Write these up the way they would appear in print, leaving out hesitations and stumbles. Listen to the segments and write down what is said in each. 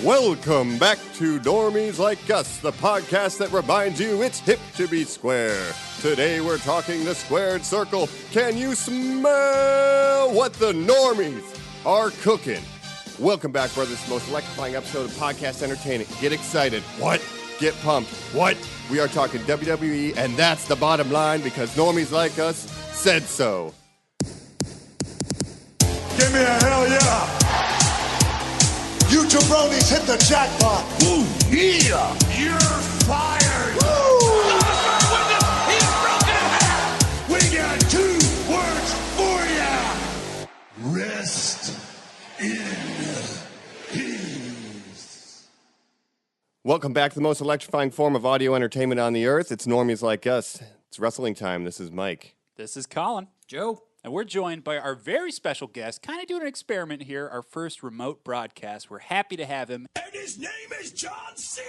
Welcome back to Normies Like Us, the podcast that reminds you it's hip to be square. Today we're talking the squared circle. Can you smell what the normies are cooking? Welcome back, brothers, to the most electrifying episode of podcast entertainment. Get excited. What? Get pumped. What? We are talking WWE, and that's the bottom line because Normies Like Us said so. Give me a hell yeah! You jabronis hit the jackpot! Woo! Yeah! You're fired! Woo! He's broken in half! We got 2 words for ya! Rest in peace. Welcome back to the most electrifying form of audio entertainment on the earth. It's Normies Like Us. It's wrestling time. This is Mike. This is Colin. Joe. And we're joined by our very special guest, kind of doing an experiment here, our first remote broadcast. We're happy to have him. And his name is John C.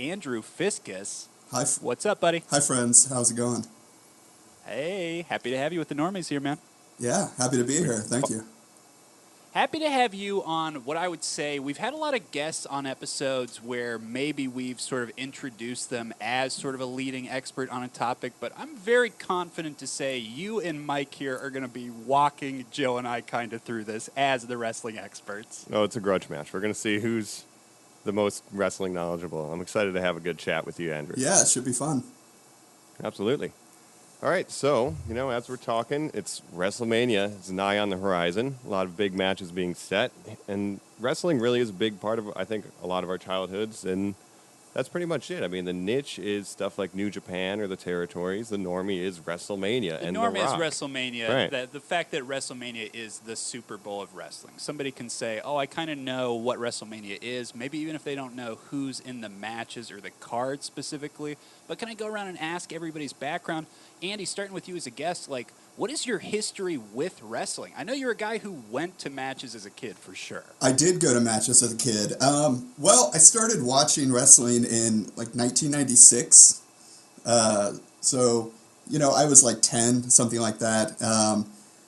Andrew Fiscus. Hi. What's up, buddy? Hi, friends. How's it going? Hey, happy to have you with the Normies here, man. Yeah, happy to be here. Thank you. Happy to have you on what I would say, we've had a lot of guests on episodes where maybe we've sort of introduced them as sort of a leading expert on a topic, but I'm very confident to say you and Mike here are going to be walking Joe and I kind of through this as the wrestling experts. Oh, it's a grudge match. We're going to see who's the most wrestling knowledgeable. I'm excited to have a good chat with you, Andrew. Yeah, it should be fun. Absolutely. All right, so, as we're talking, it's WrestleMania. It's nigh on the horizon. A lot of big matches being set. And wrestling really is a big part of, I think, a lot of our childhoods. And that's pretty much it. I mean, the niche is stuff like New Japan or the territories. The normie is WrestleMania and The Normie is Rock. WrestleMania. Right. The fact that WrestleMania is the Super Bowl of wrestling. Somebody can say, oh, I kind of know what WrestleMania is, maybe even if they don't know who's in the matches or the card specifically. But can I go around and ask everybody's background? Andy, starting with you as a guest, what is your history with wrestling? I know you're a guy who went to matches as a kid, for sure. I did go to matches as a kid. Well, I started watching wrestling in 1996. So, I was 10, something like that.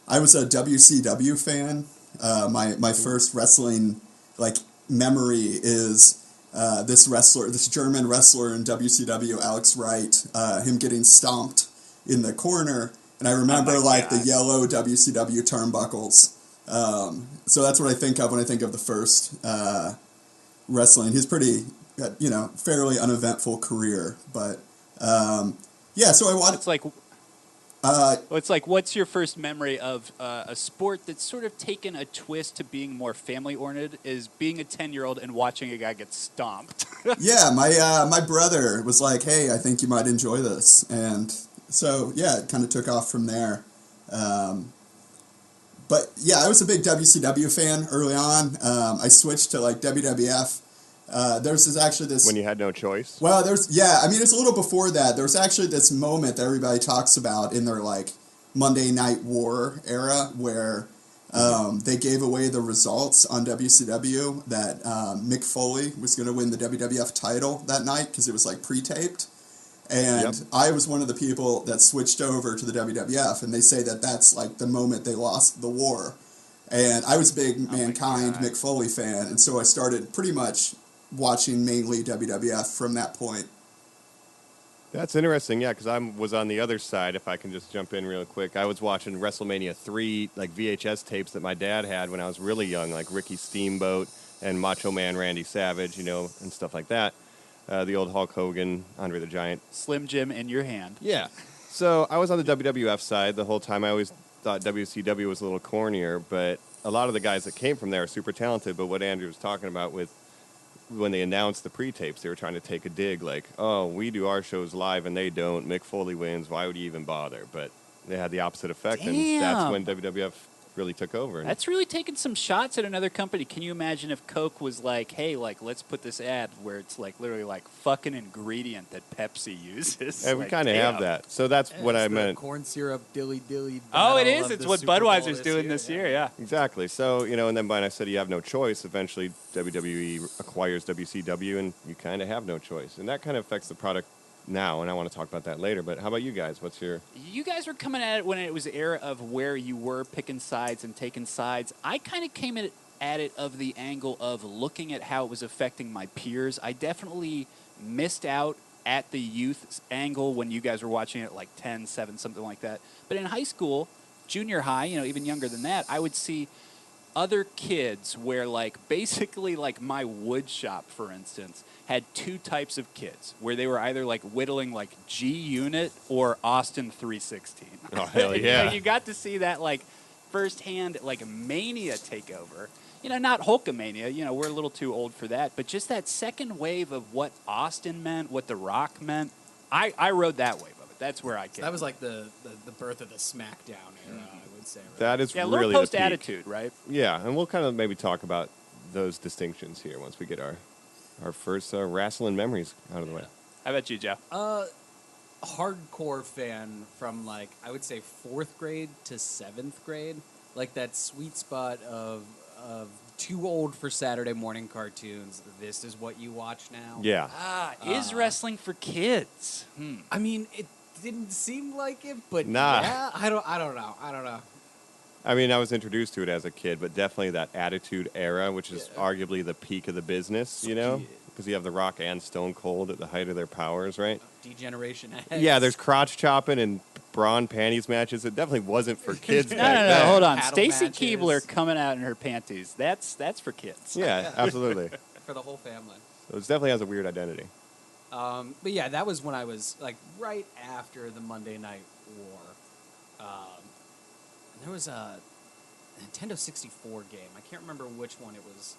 I was a WCW fan. My first wrestling memory is this German wrestler in WCW, Alex Wright, him getting stomped in the corner. And I remember the yellow WCW turnbuckles. So that's what I think of when I think of the first wrestling. He's pretty, fairly uneventful career. But, so I watched... It's what's your first memory of a sport that's sort of taken a twist to being more family-oriented, is being a 10-year-old and watching a guy get stomped? Yeah, my brother was like, hey, I think you might enjoy this. And so, yeah, it kind of took off from there. But, yeah, I was a big WCW fan early on. I switched to, WWF. There's actually this... When you had no choice? Well, it's a little before that. There was actually this moment that everybody talks about in their, Monday Night War era where they gave away the results on WCW that Mick Foley was going to win the WWF title that night because it was, pre-taped. And I was one of the people that switched over to the WWF, and they say that that's, the moment they lost the war. And I was a big Mankind, Mick Foley fan, and so I started pretty much watching mainly WWF from that point. That's interesting, yeah, because I was on the other side, if I can just jump in real quick. I was watching WrestleMania 3, VHS tapes that my dad had when I was really young, like Ricky Steamboat and Macho Man Randy Savage, and stuff like that. The old Hulk Hogan, Andre the Giant. Slim Jim in your hand. Yeah. So I was on the WWF side the whole time. I always thought WCW was a little cornier, but a lot of the guys that came from there are super talented. But what Andrew was talking about with when they announced the pre-tapes, they were trying to take a dig oh, we do our shows live and they don't. Mick Foley wins. Why would you even bother? But they had the opposite effect, and that's when WWF really took over. That's really taking some shots at another company. Can you imagine if Coke was hey, let's put this ad where it's literally fucking ingredient that Pepsi uses? And we kind of have that. So that's what I meant. Corn syrup, dilly. Oh, it is. It's what Budweiser's doing this year, yeah. Exactly. So, and then when I said you have no choice, eventually WWE acquires WCW, and you kind of have no choice. And that kind of affects the product now, and I want to talk about that later. But how about you guys? What's your... You guys were coming at it when it was the era of where you were picking sides and taking sides. I kind of came at it of the angle of looking at how it was affecting my peers. I definitely missed out at the youth angle when you guys were watching it like 10, 7, something like that. But in high school, junior high, even younger than that, I would see other kids where, like, basically, like, my wood shop, for instance, had two types of kids where they were either, like, whittling, like, G-Unit or Austin 316. Oh, hell yeah. You got to see that, like, firsthand, like, mania take over. Not Hulkamania. We're a little too old for that. But just that second wave of what Austin meant, what The Rock meant, I rode that wave of it. That's where I came. That was like the birth of the Smackdown era, I would say. Right? That is a really little the peak. post-attitude, right? Yeah, and we'll kind of maybe talk about those distinctions here once we get our first wrestling memories out of the way. How about you, Joe? Hardcore fan from, like, I would say 4th grade to 7th grade. Like that sweet spot of too old for Saturday morning cartoons. This is what you watch now. Yeah. Is wrestling for kids? I mean, it didn't seem like it, but Nah. yeah, I don't know. I mean, I was introduced to it as a kid, but definitely that Attitude Era, which is arguably the peak of the business, Because you have The Rock and Stone Cold at the height of their powers, right? Degeneration X. Yeah, there's crotch chopping and brawn panties matches. It definitely wasn't for kids No, back then. hold on. Paddle Stacy matches. Keebler coming out in her panties. That's for kids. Yeah, absolutely. for the whole family. So it definitely has a weird identity. But yeah, that was when I was like right after the Monday Night War. And there was a Nintendo 64 game. I can't remember which one it was,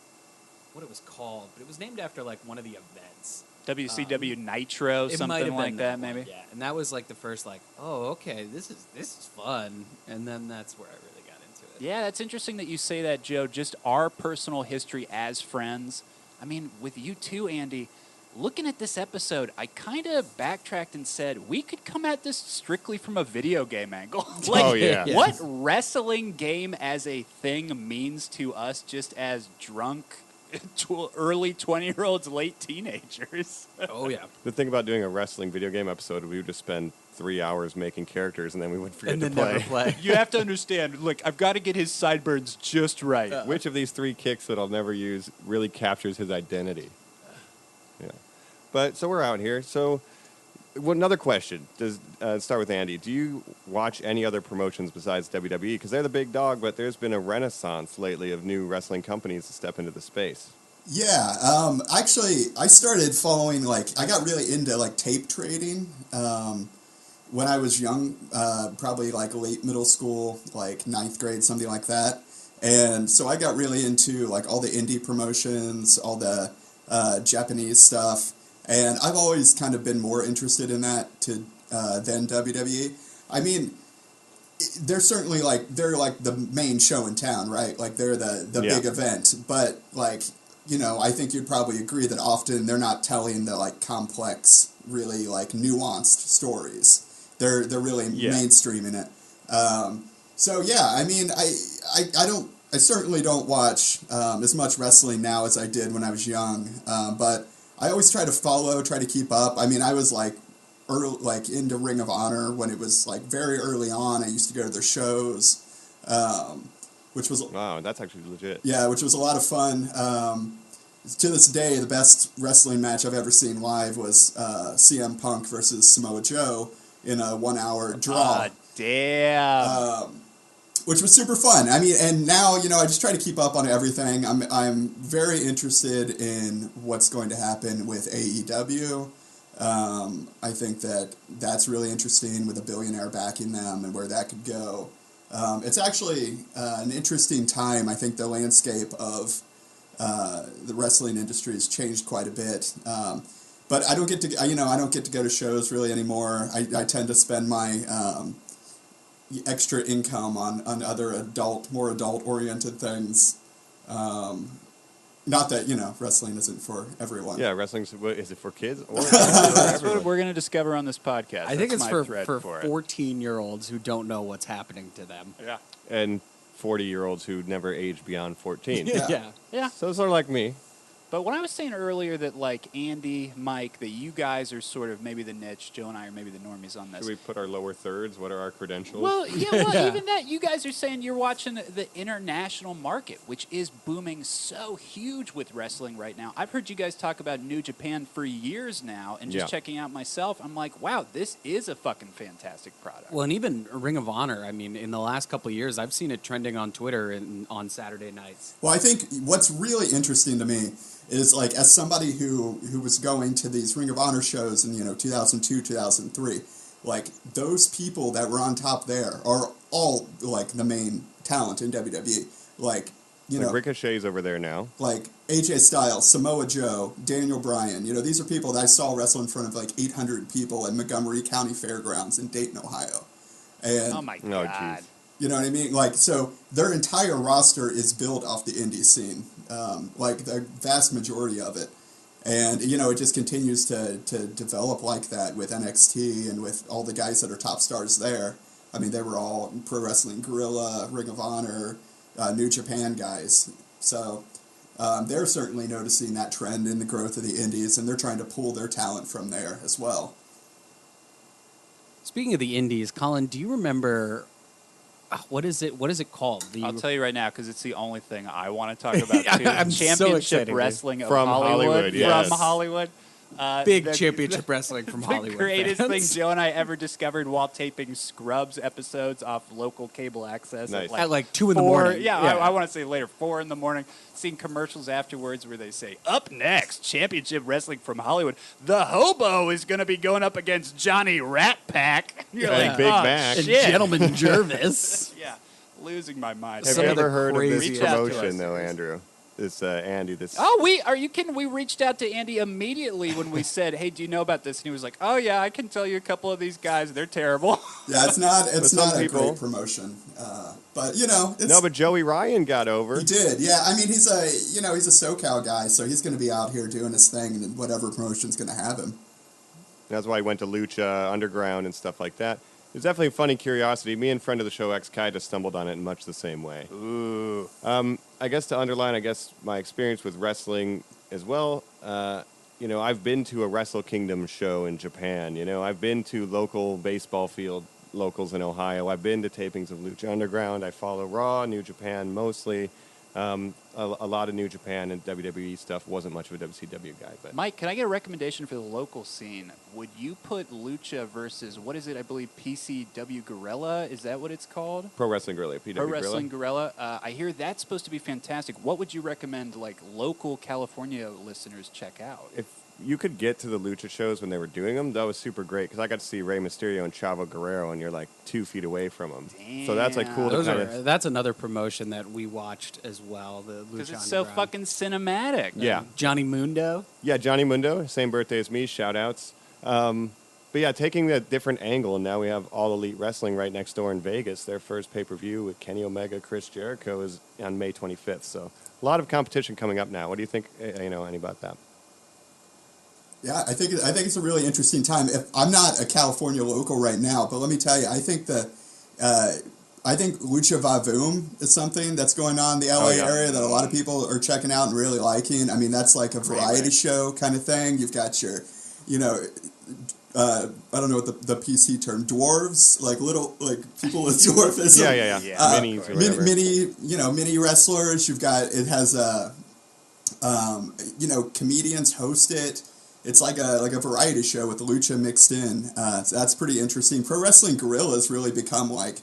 what it was called, but it was named after like one of the events. WCW Nitro, It might have something been like that, one, maybe. Yeah, and that was like the first like, oh, okay, this is fun, and then that's where I really got into it. Yeah, that's interesting that you say that, Joe. Just our personal history as friends. I mean, with you too, Andy. Looking at this episode, I kind of backtracked and said we could come at this strictly from a video game angle. Oh, yeah. What wrestling game as a thing means to us just as drunk, early 20-year-olds, late teenagers. Oh yeah. The thing about doing a wrestling video game episode, we would just spend 3 hours making characters, and then we would forget And to then play. never play. You have to understand, look, I've got to get his sideburns just right. Which of these 3 kicks that I'll never use really captures his identity? Yeah. But, so we're out here. So, another question. Start with Andy. Do you watch any other promotions besides WWE? Because they're the big dog, but there's been a renaissance lately of new wrestling companies to step into the space. Yeah, actually, I started following, I got really into, tape trading when I was young, probably, late middle school, 9th grade, something like that. And so I got really into, all the indie promotions, all the Japanese stuff, and I've always kind of been more interested in that than WWE. I mean, they're certainly, they're, the main show in town, right? They're the big event, but, I think you'd probably agree that often they're not telling the complex, really nuanced stories. They're really mainstreaming it. So yeah, I mean, I certainly don't watch as much wrestling now as I did when I was young. But I always try to keep up. I mean, I was into Ring of Honor when it was very early on. I used to go to their shows. Which was Wow, that's actually legit. Yeah, which was a lot of fun. To this day, the best wrestling match I've ever seen live was CM Punk versus Samoa Joe in a 1-hour draw. Damn. Which was super fun. I mean, and now, I just try to keep up on everything. I'm very interested in what's going to happen with AEW. I think that's really interesting with a billionaire backing them and where that could go. It's actually an interesting time. I think the landscape of the wrestling industry has changed quite a bit. But I don't get to, I don't get to go to shows really anymore. I tend to spend my extra income on other more adult-oriented things. Not that, wrestling isn't for everyone. Yeah, is it for kids or That's what we're going to discover on this podcast. I think That's it's my for thread it. 14-year-olds who don't know what's happening to them. Yeah. and 40-year-olds who never age beyond 14. Yeah. Yeah. Yeah. So sort of like me. But when I was saying earlier that, like, Andy, Mike, that you guys are sort of maybe the niche, Joe and I are maybe the normies on this. Should we put our lower thirds? What are our credentials? Well, yeah, even that, you guys are saying you're watching the international market, which is booming so huge with wrestling right now. I've heard you guys talk about New Japan for years now, and just checking out myself, I'm like, wow, this is a fucking fantastic product. Well, and even Ring of Honor, I mean, in the last couple of years, I've seen it trending on Twitter and on Saturday nights. Well, I think what's really interesting to me is, like, as somebody who was going to these Ring of Honor shows in, 2002, 2003, like, those people that were on top there are all, like, the main talent in WWE. Like, Ricochet's over there now. Like, AJ Styles, Samoa Joe, Daniel Bryan, these are people that I saw wrestle in front of, like, 800 people at Montgomery County Fairgrounds in Dayton, Ohio. And, oh, my God. Geez. You know what I mean? Like, so their entire roster is built off the indie scene, like the vast majority of it. And, it just continues to develop like that with NXT and with all the guys that are top stars there. I mean, they were all Pro Wrestling Guerrilla, Ring of Honor, New Japan guys. So they're certainly noticing that trend in the growth of the indies, and they're trying to pull their talent from there as well. Speaking of the indies, Colin, do you remember... What is it called? I'll tell you right now because it's the only thing I want to talk about too. I'm so Championship excited. Wrestling of From Hollywood, yes. From Hollywood. Big championship wrestling from Hollywood. The greatest fans. thing Joe and I ever discovered while taping Scrubs episodes off local cable access. Nice. At like 2 in the 4, morning. Yeah, I want to say later, 4 in the morning. Seeing commercials afterwards where they say, up next, Championship Wrestling from Hollywood. The Hobo is going to be going up against Johnny Rat Pack. You're like, Big oh, Mac. And shit. Gentleman Jervis. Yeah, losing my mind. Have Some you of the ever heard of this craziest- Reach out to promotion, us. though, Andrew? This Andy, this... Oh, are you kidding? We reached out to Andy immediately when we said, hey, do you know about this? And he was like, oh, yeah, I can tell you a couple of these guys. They're terrible. Yeah, it's not some a people- great promotion, but it's, No, but Joey Ryan got over. he did. Yeah, I mean, he's a SoCal guy, so he's going to be out here doing his thing, and whatever promotion's going to have him. That's why he went to Lucha Underground and stuff like that. It's definitely a funny curiosity. Me and friend of the show, X-Kai, just stumbled on it in much the same way. Ooh. I guess to underline, my experience with wrestling as well, I've been to a Wrestle Kingdom show in Japan. I've been to local baseball field locals in Ohio. I've been to tapings of Lucha Underground. I follow Raw, New Japan mostly. A lot of New Japan and WWE stuff. Wasn't much of a WCW guy. But Mike, can I get a recommendation for the local scene? Would you put Lucha versus, what is it, I believe PCW Gorilla? Is that what it's called? Pro Wrestling Guerrilla, PW Pro Guerrilla. Wrestling Gorilla. I hear that's supposed to be fantastic. What would you recommend, like, local California listeners check out? If you could get to the Lucha shows when they were doing them, that was super great because I got to see Rey Mysterio and Chavo Guerrero, and you're like 2 feet away from them. So that's like cool to kind of. That's another promotion that we watched as well. The Lucha Because it's so Underground. fucking cinematic. Yeah. Johnny Mundo. Yeah, Johnny Mundo, same birthday as me, shout outs. But yeah, taking a different angle, and now we have All Elite Wrestling right next door in Vegas. Their first pay-per-view with Kenny Omega, Chris Jericho is on May 25th. So a lot of competition coming up now. What do you think, any about that? Yeah, I think it's a really interesting time. I'm not a California local right now, but let me tell you, I think Lucha Vavoom is something that's going on in the LA area that a lot of people are checking out and really liking. I mean, that's like a variety show kind of thing. You've got your, I don't know what the PC term, dwarves, like little, like people with dwarfism. Yeah. Minis or whatever. Mini wrestlers. It has comedians host it. It's like a variety show with the lucha mixed in. So that's pretty interesting. Pro Wrestling Guerrilla has really become like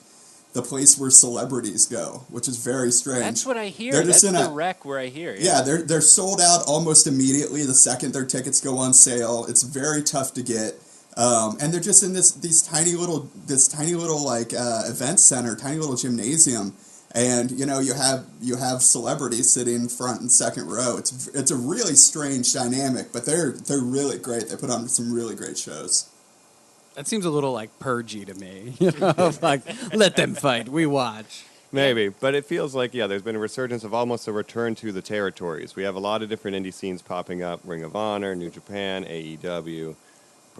the place where celebrities go, which is very strange. That's what I hear. They're That's just the rec where I hear. Yeah, they're sold out almost immediately the second their tickets go on sale. It's very tough to get. And they're just in this tiny little like event center, tiny little gymnasium. And you have celebrities sitting front and second row. It's a really strange dynamic, but they're really great. They put on some really great shows. That seems a little like purgy to me. Like, let them fight. We watch. Maybe, but it feels like, there's been a resurgence of almost a return to the territories. We have a lot of different indie scenes popping up. Ring of Honor, New Japan, AEW,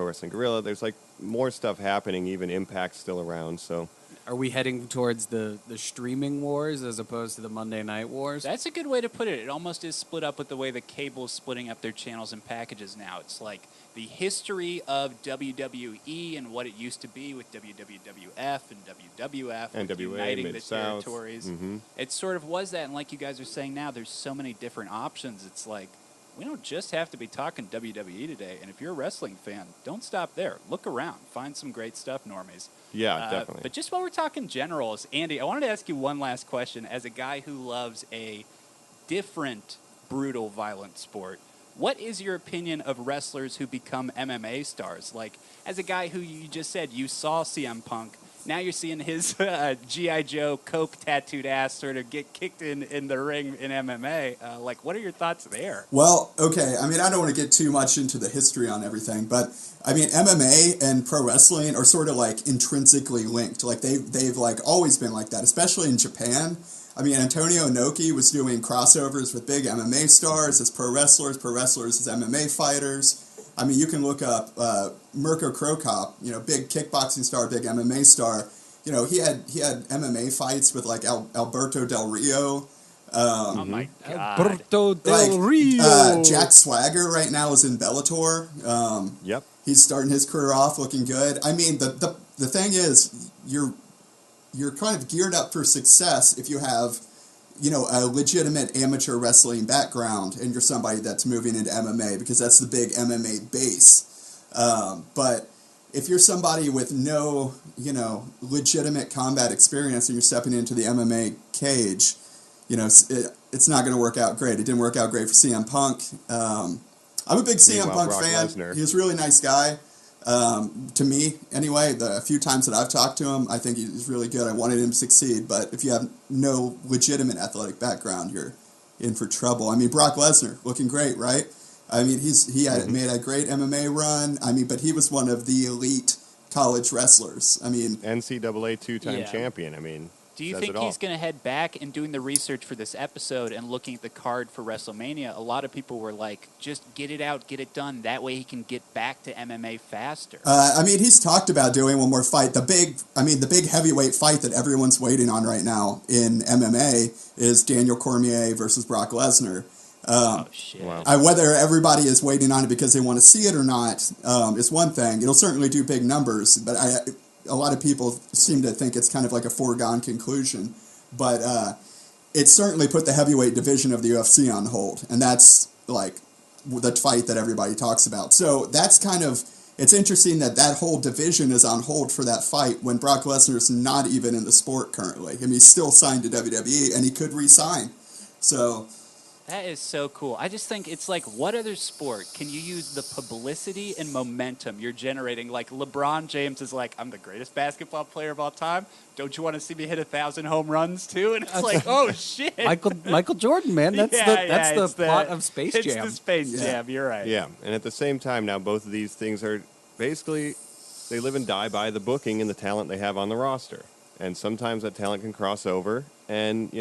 Pro Wrestling Guerrilla. There's like more stuff happening. Even Impact's still around. So, are we heading towards the streaming wars as opposed to the Monday Night Wars? That's a good way to put it. It almost is split up with the way the cable's splitting up their channels and packages now. It's like the history of WWE and what it used to be with WWF and WWF and with NWA, uniting the Mid-South. territories. Mm-hmm. It sort of was that, and like you guys are saying now, there's so many different options. It's like, we don't just have to be talking WWE today, and if you're a wrestling fan, don't stop there. Look around. Find some great stuff, normies. Yeah, definitely. But just while we're talking generals, Andy, I wanted to ask you one last question. As a guy who loves a different, brutal, violent sport, what is your opinion of wrestlers who become MMA stars? Like, as a guy who you just said you saw CM Punk, now you're seeing his G.I. Joe Coke tattooed ass sort of get kicked in the ring in MMA. Like, what are your thoughts there? Well, okay. I mean, I don't want to get too much into the history on everything, but I mean, MMA and pro wrestling are sort of like intrinsically linked. Like they've like always been like that, especially in Japan. I mean, Antonio Inoki was doing crossovers with big MMA stars as pro wrestlers as MMA fighters. I mean, you can look up Mirko Krokop, big kickboxing star, big MMA star. He had MMA fights with like Alberto Del Rio. Oh my God! Alberto Del Rio. Jack Swagger right now is in Bellator. Yep. He's starting his career off looking good. I mean, the thing is, you're kind of geared up for success if you have, a legitimate amateur wrestling background and you're somebody that's moving into MMA because that's the big MMA base. But if you're somebody with no, legitimate combat experience and you're stepping into the MMA cage, it's not going to work out great. It didn't work out great for CM Punk. I'm a big CM Punk Brock fan. Lesnar. He was a really nice guy. To me, anyway, the few times that I've talked to him, I think he's really good. I wanted him to succeed, but if you have no legitimate athletic background, you're in for trouble. I mean, Brock Lesnar, looking great, right? I mean, he had made a great MMA run. I mean, but he was one of the elite college wrestlers. I mean, NCAA two-time champion. I mean, do you think he's going to head back and doing the research for this episode and looking at the card for WrestleMania? A lot of people were like, just get it out, get it done. That way he can get back to MMA faster. I mean, he's talked about doing one more fight. The big heavyweight fight that everyone's waiting on right now in MMA is Daniel Cormier versus Brock Lesnar. Oh, shit. Wow. Whether everybody is waiting on it because they want to see it or not is one thing. It'll certainly do big numbers, but a lot of people seem to think it's kind of like a foregone conclusion. But it certainly put the heavyweight division of the UFC on hold, and that's like the fight that everybody talks about. So that's kind of, it's interesting that whole division is on hold for that fight when Brock Lesnar is not even in the sport currently. I mean, he's still signed to WWE, and he could re-sign. So that is so cool. I just think it's like, what other sport can you use the publicity and momentum you're generating? Like LeBron James is like, I'm the greatest basketball player of all time. Don't you want to see me hit 1,000 home runs too? And it's like, oh shit, Michael Jordan, man. That's the plot of Space Jam. It's the Space Jam. You're right. Yeah, and at the same time now, both of these things are basically, they live and die by the booking and the talent they have on the roster. And sometimes that talent can cross over, and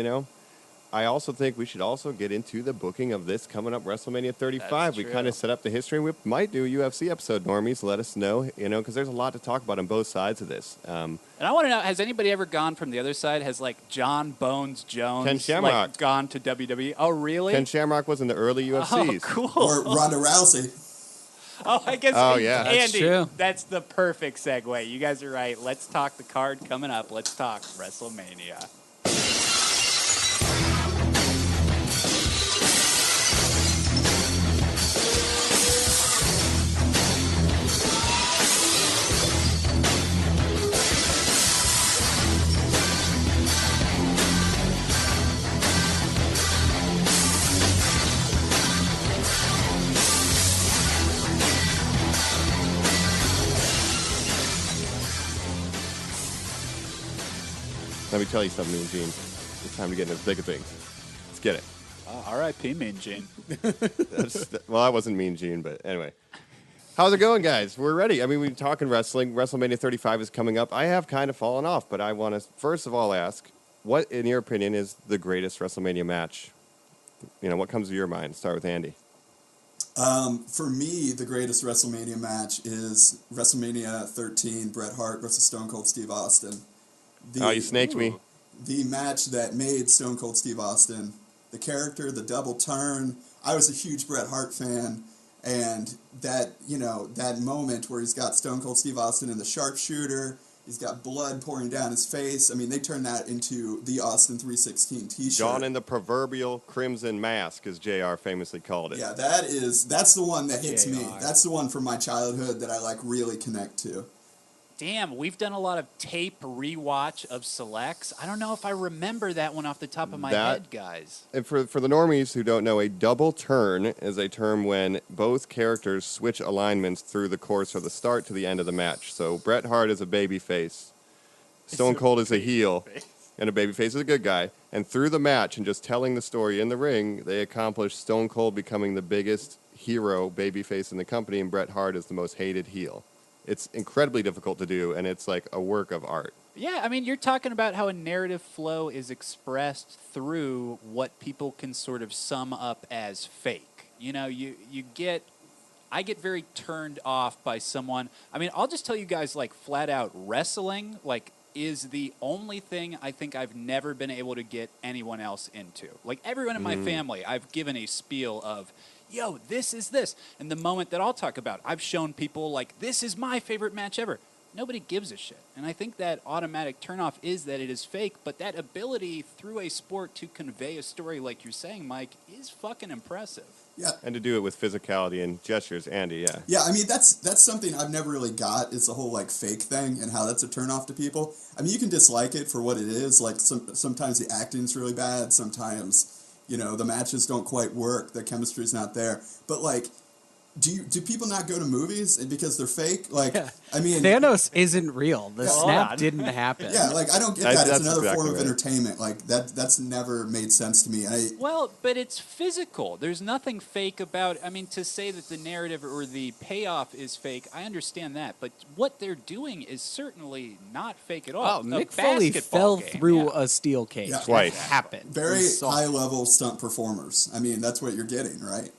I also think we should also get into the booking of this coming up WrestleMania 35. We kind of set up the history. We might do a UFC episode, Normies. Let us know, because there's a lot to talk about on both sides of this. And I want to know, has anybody ever gone from the other side? Has like John Bones Jones Ken Shamrock gone to WWE? Oh, really? Ken Shamrock was in the early UFCs. Oh, cool. Or Ronda Rousey. Oh, I guess. Oh, yeah. Andy, That's true. That's the perfect segue. You guys are right. Let's talk the card coming up. Let's talk WrestleMania. Let me tell you something, Mean Gene. It's time to get into the thick of things. Let's get it. R.I.P. Mean Gene. Well, I wasn't Mean Gene, but anyway. How's it going, guys? We're ready. I mean, we've been talking wrestling. WrestleMania 35 is coming up. I have kind of fallen off, but I want to first of all ask, what, in your opinion, is the greatest WrestleMania match? What comes to your mind? Start with Andy. For me, the greatest WrestleMania match is WrestleMania 13, Bret Hart versus Stone Cold Steve Austin. You snaked me. The match that made Stone Cold Steve Austin, the character, the double turn. I was a huge Bret Hart fan, and that moment where he's got Stone Cold Steve Austin in the sharpshooter, he's got blood pouring down his face. I mean, they turned that into the Austin 316 t-shirt. John in the proverbial crimson mask, as JR famously called it. Yeah, that's the one that hits me. That's the one from my childhood that I really connect to. Damn, we've done a lot of tape rewatch of selects. I don't know if I remember that one off the top of my head, guys. And for the normies who don't know, a double turn is a term when both characters switch alignments through the course from the start to the end of the match. So Bret Hart is a babyface, Stone Cold is a heel, and a babyface is a good guy. And through the match and just telling the story in the ring, they accomplish Stone Cold becoming the biggest hero babyface in the company, and Bret Hart is the most hated heel. It's incredibly difficult to do, and it's like a work of art. Yeah, I mean, you're talking about how a narrative flow is expressed through what people can sort of sum up as fake. You know, I get very turned off by someone. I mean, I'll just tell you guys, flat out, wrestling, is the only thing I think I've never been able to get anyone else into. Everyone in my family, I've given a spiel of, yo, this is this. And the moment that I'll talk about, I've shown people, this is my favorite match ever. Nobody gives a shit. And I think that automatic turnoff is that it is fake, but that ability through a sport to convey a story, like you're saying, Mike, is fucking impressive. Yeah. And to do it with physicality and gestures, Andy, yeah. Yeah, I mean, that's something I've never really got. It's the whole, fake thing and how that's a turnoff to people. I mean, you can dislike it for what it is. Sometimes the acting's really bad. Sometimes, the matches don't quite work. The chemistry's not there. But, do people not go to movies because they're fake? I mean, Thanos isn't real. The snap didn't happen. Yeah, I don't get that. It's another exactly form of right. entertainment. That's never made sense to me. Well, but it's physical. There's nothing fake about, I mean, to say that the narrative or the payoff is fake, I understand that. But what they're doing is certainly not fake at all. Oh, Mick Foley fell through a steel cage. Yeah. Twice. That happened. Very high-level stunt performers. I mean, that's what you're getting, right?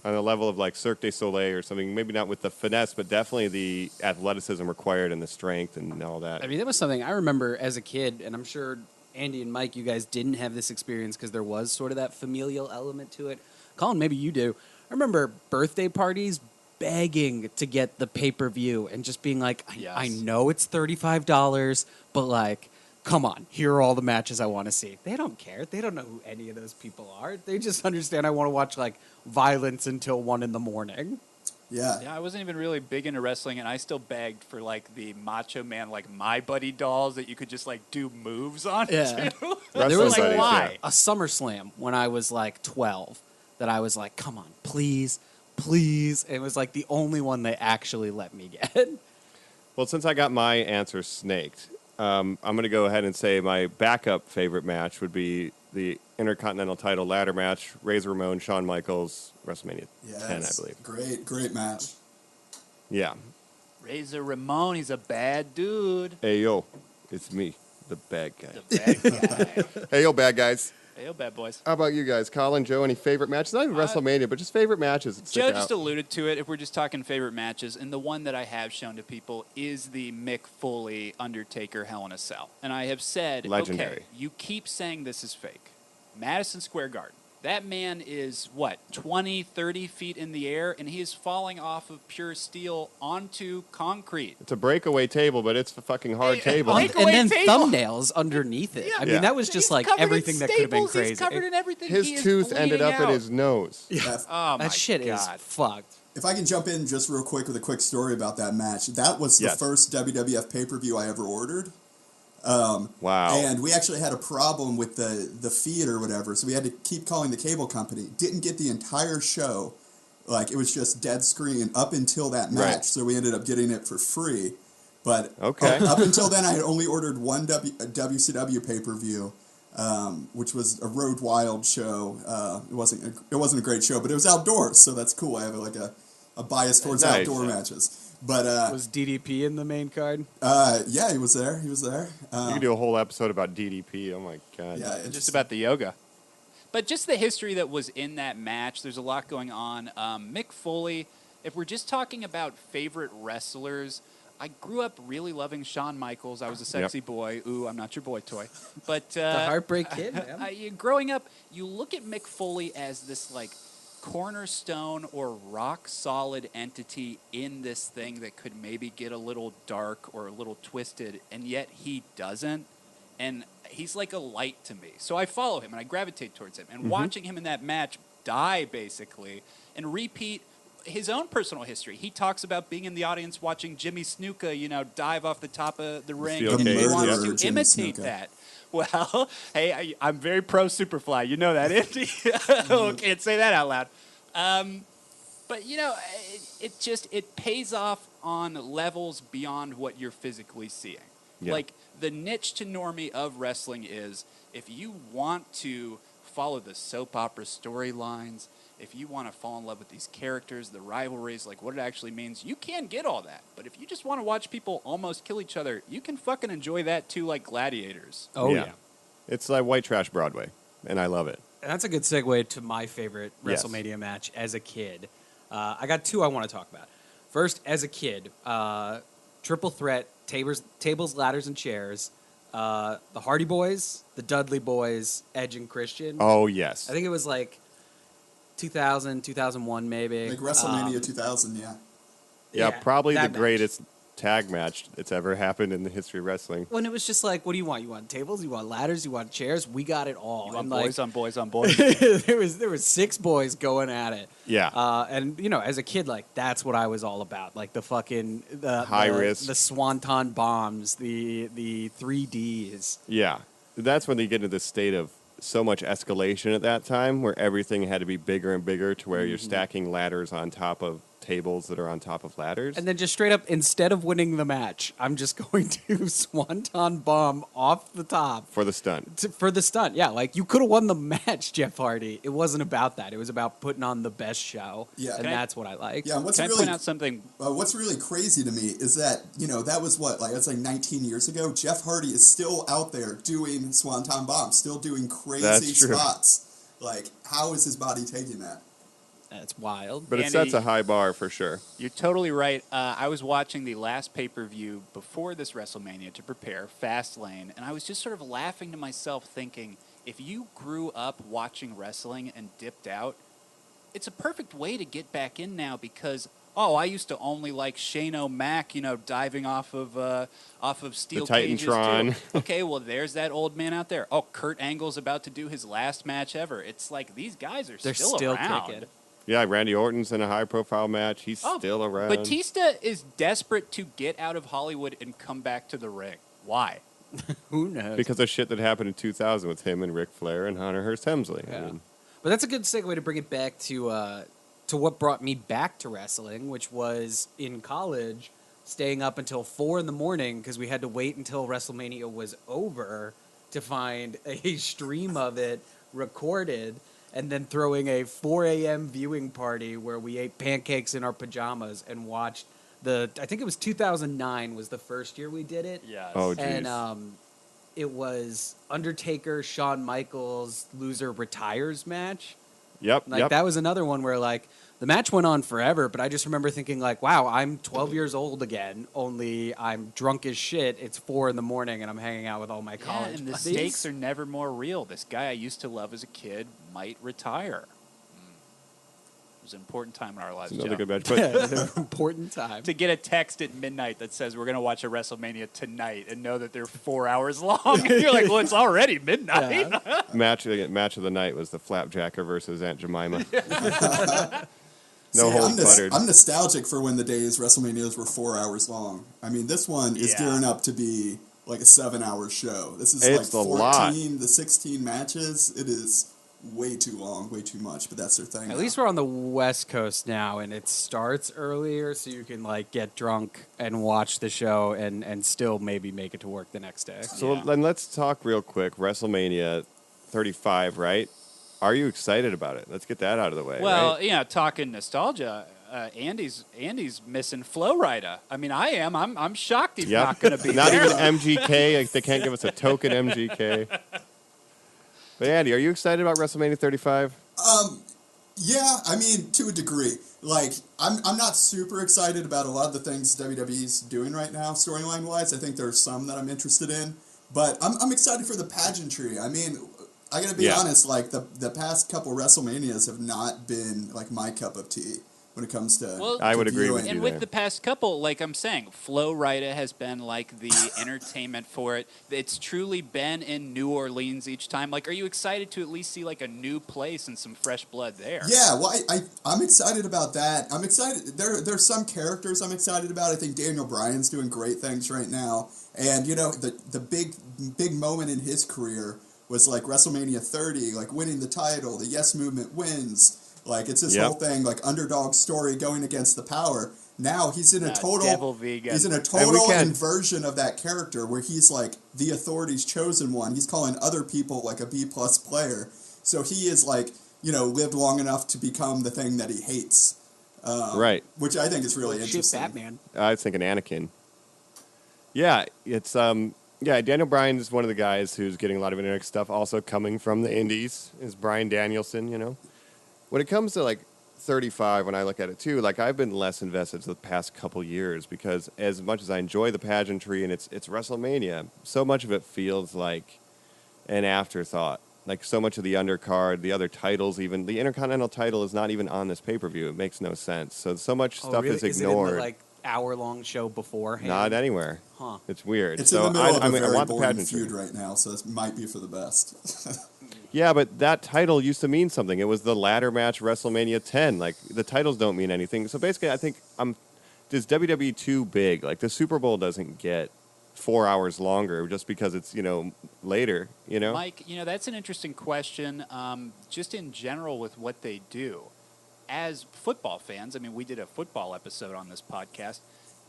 On a level of Cirque du Soleil or something, maybe not with the finesse, but definitely the athleticism required and the strength and all that. I mean, that was something I remember as a kid, and I'm sure Andy and Mike, you guys didn't have this experience because there was sort of that familial element to it. Colin, maybe you do. I remember birthday parties begging to get the pay-per-view and just being like, I know it's $35, but come on, here are all the matches I want to see. They don't care. They don't know who any of those people are. They just understand I want to watch violence until 1 a.m. Yeah. Yeah, I wasn't even really big into wrestling, and I still begged for the Macho Man, My Buddy dolls that you could just do moves on. Yeah. There was why? a SummerSlam when I was 12 that I was come on, please, please. And it was the only one they actually let me get. Well, since I got my answer snaked, I'm going to go ahead and say my backup favorite match would be the Intercontinental title ladder match, Razor Ramon, Shawn Michaels, WrestleMania 10, I believe. Great match. Yeah. Razor Ramon, he's a bad dude. Hey, yo, it's me, the bad guy. The bad guy. Hey, yo, bad guys. Hey, yo, bad boys. How about you guys? Colin, Joe, any favorite matches? Not even WrestleMania, but just favorite matches that stick Joe out. just alluded to it if we're just talking favorite matches, and the one that I have shown to people is the Mick Foley Undertaker Hell in a Cell. And I have said, Legendary. okay, you keep saying this is fake. Madison Square Garden. That man is, 20, 30 feet in the air, and he is falling off of pure steel onto concrete. It's a breakaway table, but it's a fucking hard table. And then thumbnails underneath it. Yeah. I mean, that was just He's covered everything in that could have been staples, crazy. He's covered in everything. His He is tooth ended bleeding up at out. his nose. Oh, my That shit God. is fucked. If I can jump in just real quick with a quick story about that match, that was the first WWF pay-per-view I ever ordered. Wow. And we actually had a problem with the feed or whatever, so we had to keep calling the cable company. Didn't get the entire show. It was just dead screen up until that match, Right. so we ended up getting it for free. But Okay. up until then, I had only ordered one WCW pay-per-view, which was a Road Wild show. It wasn't a great show, but it was outdoors, so that's cool. I have a bias towards Nice. outdoor matches. But Was DDP in the main card? yeah, he was there. You could do a whole episode about DDP. Oh, my God. Yeah, Just about the yoga. But just the history that was in that match, there's a lot going on. Mick Foley, if we're just talking about favorite wrestlers, I grew up really loving Shawn Michaels. I was a sexy boy. Ooh, I'm not your boy toy. But The Heartbreak Kid, man. growing up, you look at Mick Foley as this like cornerstone or rock solid entity in this thing that could maybe get a little dark or a little twisted, and yet he doesn't. And he's like a light to me. So I follow him and I gravitate towards him. And watching him in that match die, basically, and repeat his own personal history. He talks about being in the audience watching Jimmy Snuka, dive off the top of the ring. And he wants to imitate that. Well, hey, I'm very pro Superfly. You know that, Andy? Can't say that out loud. But, it pays off on levels beyond what you're physically seeing. Yeah. Like, the niche to Normie of wrestling is if you want to follow the soap opera storylines, if you want to fall in love with these characters, the rivalries, like what it actually means, you can get all that. But if you just want to watch people almost kill each other, you can fucking enjoy that too, like Gladiators. Oh, yeah. It's like white trash Broadway, and I love it. And that's a good segue to my favorite WrestleMania match as a kid. I got two I want to talk about. First, as a kid, triple threat, tables, ladders, and chairs. The Hardy Boys, the Dudley Boys, Edge and Christian. Oh, yes. I think it was like 2000, 2001 maybe. Like WrestleMania 2000, yeah. Yeah, probably the match. greatest tag match that's ever happened in the history of wrestling. When it was just like, what do you want? You want tables? You want ladders? You want chairs? We got it all. You want and boys on boys on boys? there was 6 boys going at it. Yeah. And as a kid, like that's what I was all about. Like the fucking high risk, the swanton bombs, the 3Ds. Yeah, that's when they get into this state of so much escalation at that time, where everything had to be bigger and bigger, to where you're stacking ladders on top of tables that are on top of ladders. And then just straight up, instead of winning the match, I'm just going to swanton bomb off the top. For the stunt. For the stunt, yeah. Like, you could have won the match, Jeff Hardy. It wasn't about that. It was about putting on the best show. Yeah. And that's what I like. Yeah, Can I point out something? What's really crazy to me is that, that was that's like 19 years ago. Jeff Hardy is still out there doing swanton bombs, still doing crazy spots. Like, how is his body taking that? That's wild. But it sets a high bar for sure. You're totally right. I was watching the last pay-per-view before this WrestleMania to prepare, Fastlane, and I was just sort of laughing to myself thinking, if you grew up watching wrestling and dipped out, it's a perfect way to get back in now because, I used to only like Shane O'Mac, diving off of steel cages. The Titantron. Okay, well, there's that old man out there. Oh, Kurt Angle's about to do his last match ever. It's like these guys are still around. Kicking. Yeah, Randy Orton's in a high-profile match. He's still around. Batista is desperate to get out of Hollywood and come back to the ring. Why? Who knows? Because of shit that happened in 2000 with him and Ric Flair and Hunter Hearst Helmsley. Yeah. But that's a good segue to bring it back to what brought me back to wrestling, which was in college, staying up until 4 in the morning because we had to wait until WrestleMania was over to find a stream of it recorded. And then throwing a 4 a.m. viewing party where we ate pancakes in our pajamas and watched I think it was 2009 was the first year we did it. Yes. Oh, geez. And it was Undertaker, Shawn Michaels, loser retires match. Yep, That was another one where, like, the match went on forever, but I just remember thinking, like, wow, I'm 12 years old again, only I'm drunk as shit. It's 4 in the morning, and I'm hanging out with all my college and the buddies. stakes are never more real. This guy I used to love as a kid might retire. It was an important time in our lives, Another Joe. good match. But An important time. To get a text at midnight that says we're going to watch a WrestleMania tonight and know that they're 4 hours long. You're like, well, it's already midnight. Yeah. match of the night was the Flapjacker versus Aunt Jemima. No holds buttered. I'm nostalgic for when the days WrestleManias were 4 hours long. I mean, this one is gearing up to be like a 7-hour show. This is it's like 14 lot. to 16 matches. It is way too long, way too much, but that's their thing. At least we're on the West Coast now, and it starts earlier, so you can like get drunk and watch the show and still maybe make it to work the next day. So then let's talk real quick. WrestleMania 35, right? Are you excited about it? Let's get that out of the way. Well, right? talking nostalgia, Andy's missing Flo Rida. I mean, I am. I'm shocked he's not going to be not there. even MGK. Like, they can't give us a token MGK. But Andy, are you excited about WrestleMania 35? Yeah, I mean, to a degree. Like, I'm not super excited about a lot of the things WWE's doing right now, storyline-wise. I think there are some that I'm interested in. But I'm excited for the pageantry. I mean, I gotta be honest, like, the past couple WrestleManias have not been, like, my cup of tea when it comes to I would agree viewing. with you. And with the past couple, like I'm saying, Flo Rida has been like the entertainment for it. It's truly been in New Orleans each time. Like, are you excited to at least see like a new place and some fresh blood there? Yeah, well, I'm excited about that. I'm excited. There's some characters I'm excited about. I think Daniel Bryan's doing great things right now. And, you know, the big moment in his career was like WrestleMania 30, like winning the title. The Yes Movement wins. Like, it's this whole thing, like, underdog story going against the power. Now he's in a total devil vegan. He's in a total inversion of that character where he's like the authority's chosen one. He's calling other people like a B+ player. So he is like, you know, lived long enough to become the thing that he hates. Right. Which I think is really interesting. Batman. I was thinking Anakin. Yeah, it's Daniel Bryan is one of the guys who's getting a lot of internet stuff. Also coming from the Indies is Bryan Danielson. You know, when it comes to like 35, when I look at it too, like I've been less invested the past couple years because as much as I enjoy the pageantry and it's WrestleMania, so much of it feels like an afterthought. Like so much of the undercard, the other titles, even the Intercontinental title is not even on this pay-per-view. It makes no sense. So much stuff really? is Is it in ignored. the, like, hour-long show beforehand? Not anywhere. Huh. It's weird. It's so in the middle of a very I want the boring pageantry. feud right now, so this might be for the best. Yeah, but that title used to mean something. It was the ladder match WrestleMania 10. Like, the titles don't mean anything. So basically, I think is WWE too big? Like, the Super Bowl doesn't get 4 hours longer just because it's, you know, later, you know? Mike, you know, that's an interesting question. Just in general with what they do. As football fans, I mean, we did a football episode on this podcast.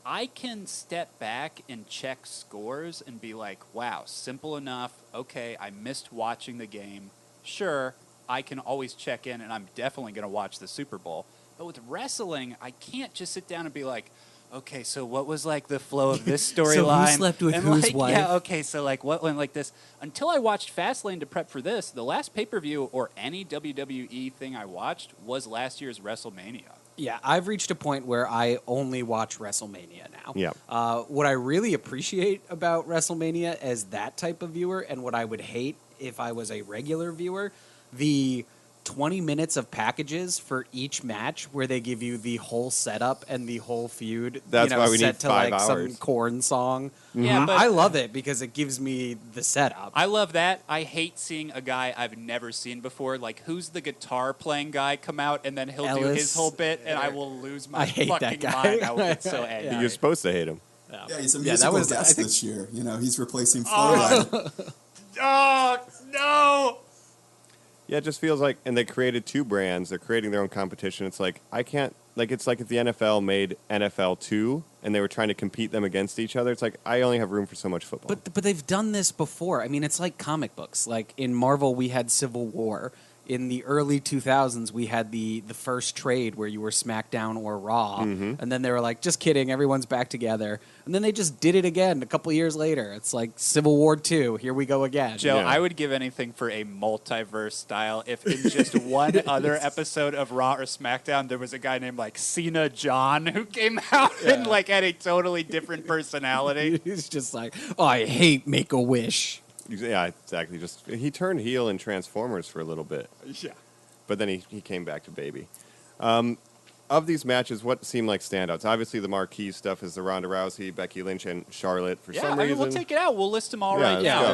I can step back and check scores and be like, wow, simple enough. Okay, I missed watching the game. Sure, I can always check in, and I'm definitely going to watch the Super Bowl. But with wrestling, I can't just sit down and be like, okay, so what was like the flow of this storyline? So who slept with and whose like, wife? Yeah, okay, so like what went like this? Until I watched Fastlane to prep for this, the last pay-per-view or any WWE thing I watched was last year's WrestleMania. Yeah, I've reached a point where I only watch WrestleMania now. Yeah. What I really appreciate about WrestleMania as that type of viewer, and what I would hate if I was a regular viewer, the 20 minutes of packages for each match where they give you the whole setup and the whole feud. That's why we set need to 5 like some hours. Korn song. Yeah, but I love it because it gives me the setup. I love that. I hate seeing a guy I've never seen before. Like, who's the guitar playing guy come out and then he'll do Ellis. his whole bit, and I will lose my I hate that fucking guy. mind. I will get so angry. You're supposed to hate him. Yeah, he's a that musical was- guest I think- this year. You know, he's replacing Flo Rida. Oh no! Yeah, it just feels like, and they created 2 brands. They're creating their own competition. It's like, I can't, like, it's like if the NFL made NFL 2 and they were trying to compete them against each other. It's like, I only have room for so much football. But they've done this before. I mean, it's like comic books. Like in Marvel, we had Civil War. In the early 2000s, we had the first trade where you were SmackDown or Raw, and then they were like, "Just kidding, everyone's back together." And then they just did it again a couple years later. It's like Civil War 2. Here we go again. Joe, Yeah. I would give anything for a multiverse style. If in just one other episode of Raw or SmackDown, there was a guy named like Cena John who came out and like had a totally different personality. He's just like, "Oh, I hate Make a Wish." Yeah, exactly. Just he turned heel in Transformers for a little bit, Yeah. but then he came back to baby. Of these matches, what seem like standouts? Obviously, the marquee stuff is the Ronda Rousey, Becky Lynch, and Charlotte. For Yeah, some I mean, reason, we'll take it out. We'll list them all Yeah, right let's now. go.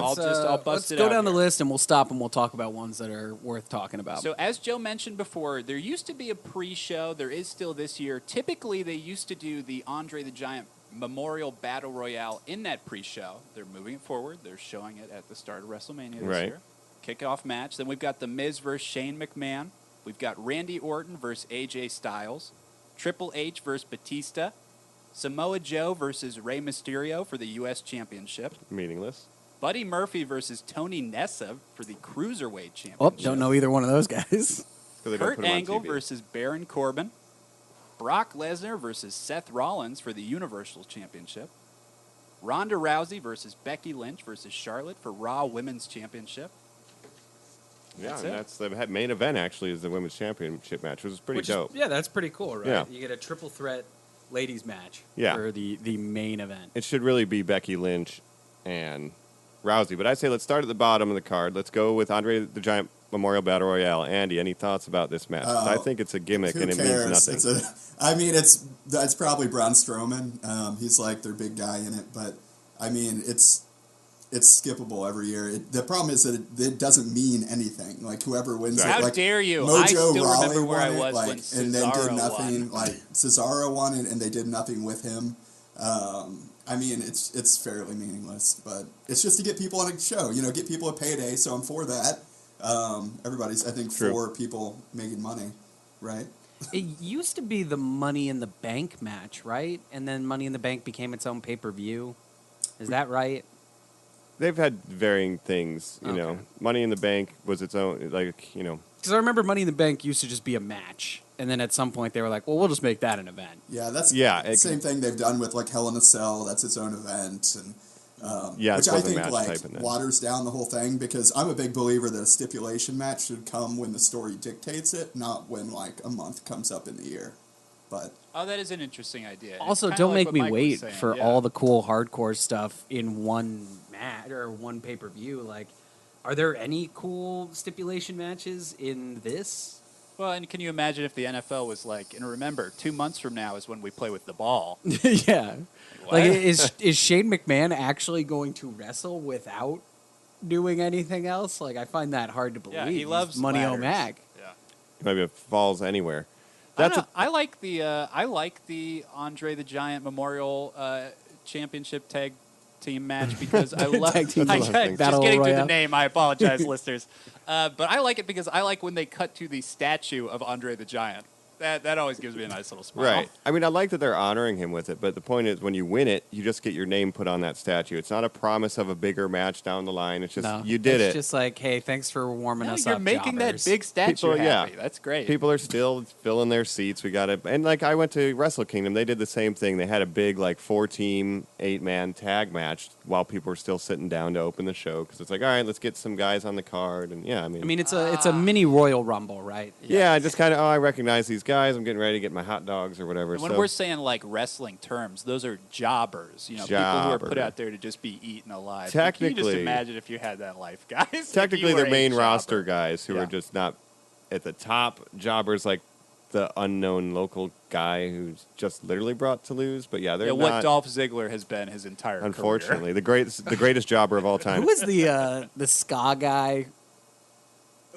I'll bust Let's it go out down the here. list and we'll stop and we'll talk about ones that are worth talking about. So as Joe mentioned before, there used to be a pre-show. There is still this year. Typically, they used to do the Andre the Giant Memorial Battle Royale in that pre-show. They're moving it forward. They're showing it at the start of WrestleMania this Right. year. Kickoff match. Then we've got The Miz versus Shane McMahon. We've got Randy Orton versus AJ Styles. Triple H versus Batista. Samoa Joe versus Rey Mysterio for the U.S. Championship. meaningless. Buddy Murphy versus Tony Nessa for the Cruiserweight Championship. oh, don't know either one of those guys. 'Cause they don't Kurt put him on Angle TV. versus Baron Corbin. Brock Lesnar versus Seth Rollins for the Universal Championship. Ronda Rousey versus Becky Lynch versus Charlotte for Raw Women's Championship. Yeah, That's and it. that's the main event, actually, is the women's championship match, which is pretty dope. Yeah, that's pretty cool, right? Yeah. You get a triple threat ladies match Yeah. for the main event. It should really be Becky Lynch and Rousey. But I say let's start at the bottom of the card. Let's go with Andre the Giant Memorial Battle Royale. Andy, any thoughts about this match? 'Cause I think it's a gimmick Who and it cares? means nothing. It's probably Braun Strowman. He's like their big guy in it, but I mean, it's skippable every year. The problem is that it doesn't mean anything. Like whoever wins How it, like dare you? Mojo I still Rawley remember where I won it, was like, when and then did Cesaro nothing. won. Like Cesaro won it, and they did nothing with him. I mean, it's fairly meaningless, but it's just to get people on a show. Get people a payday. So I'm for that. Everybody's, I think, True. for people making money, right? It used to be the Money in the Bank match, right? And then Money in the Bank became its own pay-per-view. Is that right? They've had varying things, you know. Okay. Money in the Bank was its own, like, you know. Because I remember Money in the Bank used to just be a match. And then at some point they were like, well, we'll just make that an event. Yeah, that's Yeah, the same thing they've done with like Hell in a Cell. That's its own event, and Yeah, which it's I was a think match like type in that. waters down the whole thing because I'm a big believer that a stipulation match should come when the story dictates it, not when like a month comes up in the year. But Oh, that is an interesting idea. It's Also, kinda don't like make what me Mike was wait saying, for yeah. all the cool hardcore stuff in one match or one pay-per-view. Like, are there any cool stipulation matches in this? Well, and can you imagine if the NFL was like, and remember, 2 months from now is when we play with the ball. Yeah. What? Like, is Shane McMahon actually going to wrestle without doing anything else? Like, I find that hard to believe. Yeah, he loves Money ladders. O'Mac. Yeah. Maybe it falls anywhere. I like the Andre the Giant Memorial Championship Tag Team match because I love. Tag team just Battle getting through Royale. the name. I apologize, listeners. But I like it because I like when they cut to the statue of Andre the Giant. That always gives me a nice little smile. Right. I mean, I like that they're honoring him with it, but the point is when you win it, you just get your name put on that statue. It's not a promise of a bigger match down the line. It's just No, you did it's it. just like, hey, thanks for warming No, us you're up, making jobbers. that big statue People, yeah. happy. That's great. People are still filling their seats. We got it. And like I went to Wrestle Kingdom, they did the same thing. They had a big like 4-team, 8-man tag match while people were still sitting down to open the show because it's like, all right, let's get some guys on the card. And yeah, I mean, it's a mini Royal Rumble, right? yeah, I just kind of I recognize these guys. I'm getting ready to get my hot dogs or whatever. And when so we're saying like wrestling terms, those are jobbers. People who are put Jobber. out there to just be eaten alive. Technically- Can you just imagine if you had that life, guys? If technically you were they're a main jobber. roster guys who Yeah. are just not at the top jobbers like the unknown local guy who's just literally brought to lose. But yeah, they're Yeah, not. what Dolph Ziggler has been his entire Unfortunately, the greatest jobber of all time. Who is the ska guy?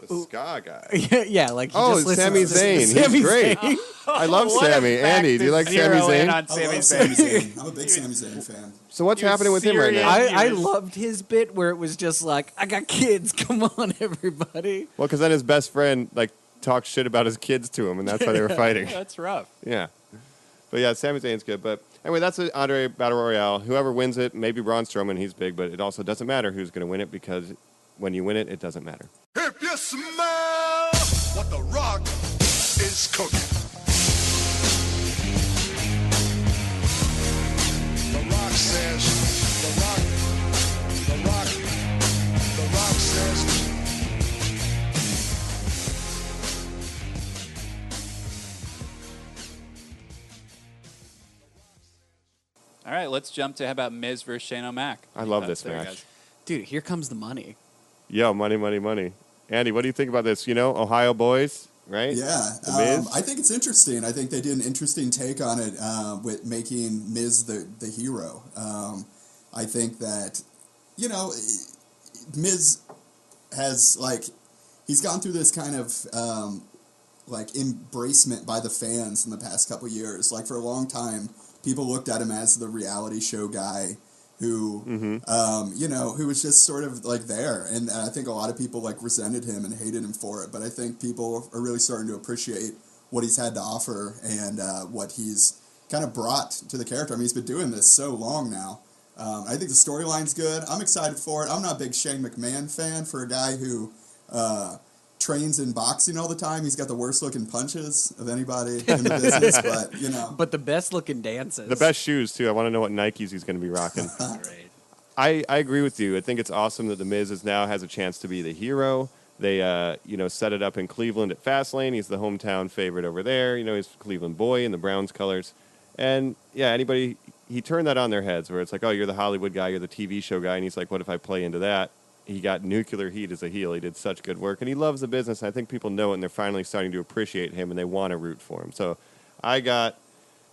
The ska guy? Yeah, like he Oh, just listens Sami to Zayn. He's Sami great. Zayn. I love What a Sammy. fact Andy, do to you like zero Sami in Zayn? on I Sami love Sami Zayn. Zayn. I'm a big Sami Zayn fan. So what's You're happening with him right serious? now? I Years. loved his bit where it was just like, I got kids, come on, everybody. Well, because then his best friend like talked shit about his kids to him, and that's why they were fighting. That's rough. Yeah. But yeah, Sami Zayn's good. But anyway, that's the Andre Battle Royale. Whoever wins it, maybe Braun Strowman, he's big, but it also doesn't matter who's going to win it because when you win it, it doesn't matter. If you smell what the Rock is cooking. The Rock says, the Rock says. All right, let's jump to how about Miz versus Shane O'Mac. I love Thoughts this there, match. guys? Dude, here comes the money. Yo, money, money, money. Andy, what do you think about this? You know, Ohio boys, right? Yeah, The Miz? I think it's interesting. I think they did an interesting take on it with making Miz the hero. I think that, Miz has, he's gone through this kind of, embracement by the fans in the past couple years. Like, for a long time, people looked at him as the reality show guy who, who was just sort of there. And I think a lot of people resented him and hated him for it. But I think people are really starting to appreciate what he's had to offer and what he's kind of brought to the character. I mean, he's been doing this so long now. I think the storyline's good. I'm excited for it. I'm not a big Shane McMahon fan for a guy who trains in boxing all the time. He's got the worst looking punches of anybody in the business, but But the best looking dances. The best shoes, too. I want to know what Nikes he's going to be rocking. Great. I agree with you. I think it's awesome that The Miz now has a chance to be the hero. They, set it up in Cleveland at Fastlane. He's the hometown favorite over there. He's a Cleveland boy in the Browns colors. And, yeah, he turned that on their heads where it's like, oh, you're the Hollywood guy, you're the TV show guy. And he's like, what if I play into that? He got nuclear heat as a heel. He did such good work. And he loves the business. And I think people know it, and they're finally starting to appreciate him, and they want to root for him. So I got,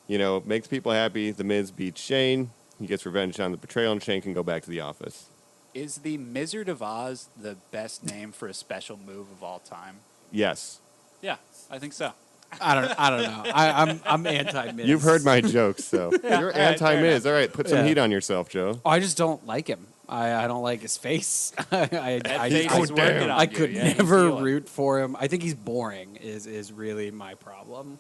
makes people happy. The Miz beats Shane. He gets revenge on the betrayal, and Shane can go back to the office. Is the Wizard of Oz the best name for a special move of all time? Yes. Yeah, I think so. I don't know. I'm anti-Miz. You've heard my jokes, so you're anti-Miz. All right, put some Yeah. heat on yourself, Joe. I just don't like him. I don't like his face. I could Yeah, never root for him. I think he's boring. Is really my problem.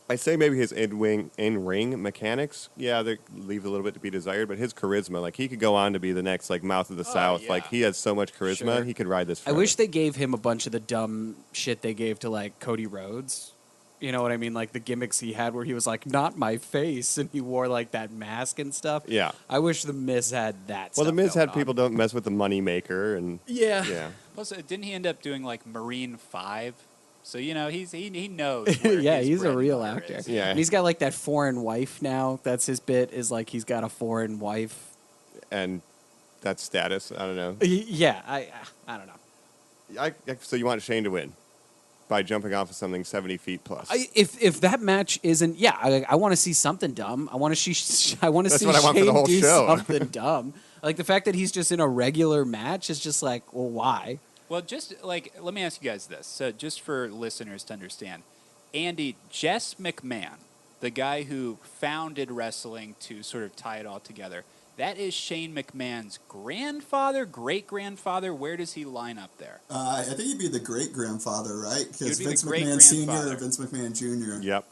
I say maybe his in-ring mechanics, they leave a little bit to be desired, but his charisma, like he could go on to be the next Mouth of the South. Yeah. Like he has so much charisma, Sure. he could ride this I forever. wish they gave him a bunch of the dumb shit they gave to Cody Rhodes. You know what I mean? Like the gimmicks he had where he was like, not my face, and he wore that mask and stuff. Yeah. I wish the Miz had that Well, stuff the Miz going had people on. don't mess with the money maker, and Yeah. Plus, didn't he end up doing Marine 5? So he knows. Where Yeah, his he's a bread real and butter actor. is. Yeah. And he's got that foreign wife now. That's his bit, is he's got a foreign wife. and that's status. I don't know. Yeah, I don't know. So you want Shane to win by jumping off of something 70 feet plus? If that match isn't, I want to see something dumb. I want to see That's what I Shane want for the whole do show. something dumb. The fact that he's just in a regular match is just well, why? Well, just let me ask you guys this. So, just for listeners to understand, Andy, Jess McMahon, the guy who founded wrestling to sort of tie it all together, that is Shane McMahon's grandfather, great-grandfather. Where does he line up there? I think he'd be the great-grandfather, right? Because He'd be the Vince McMahon Sr. great-grandfather. or Vince McMahon Jr. Yep.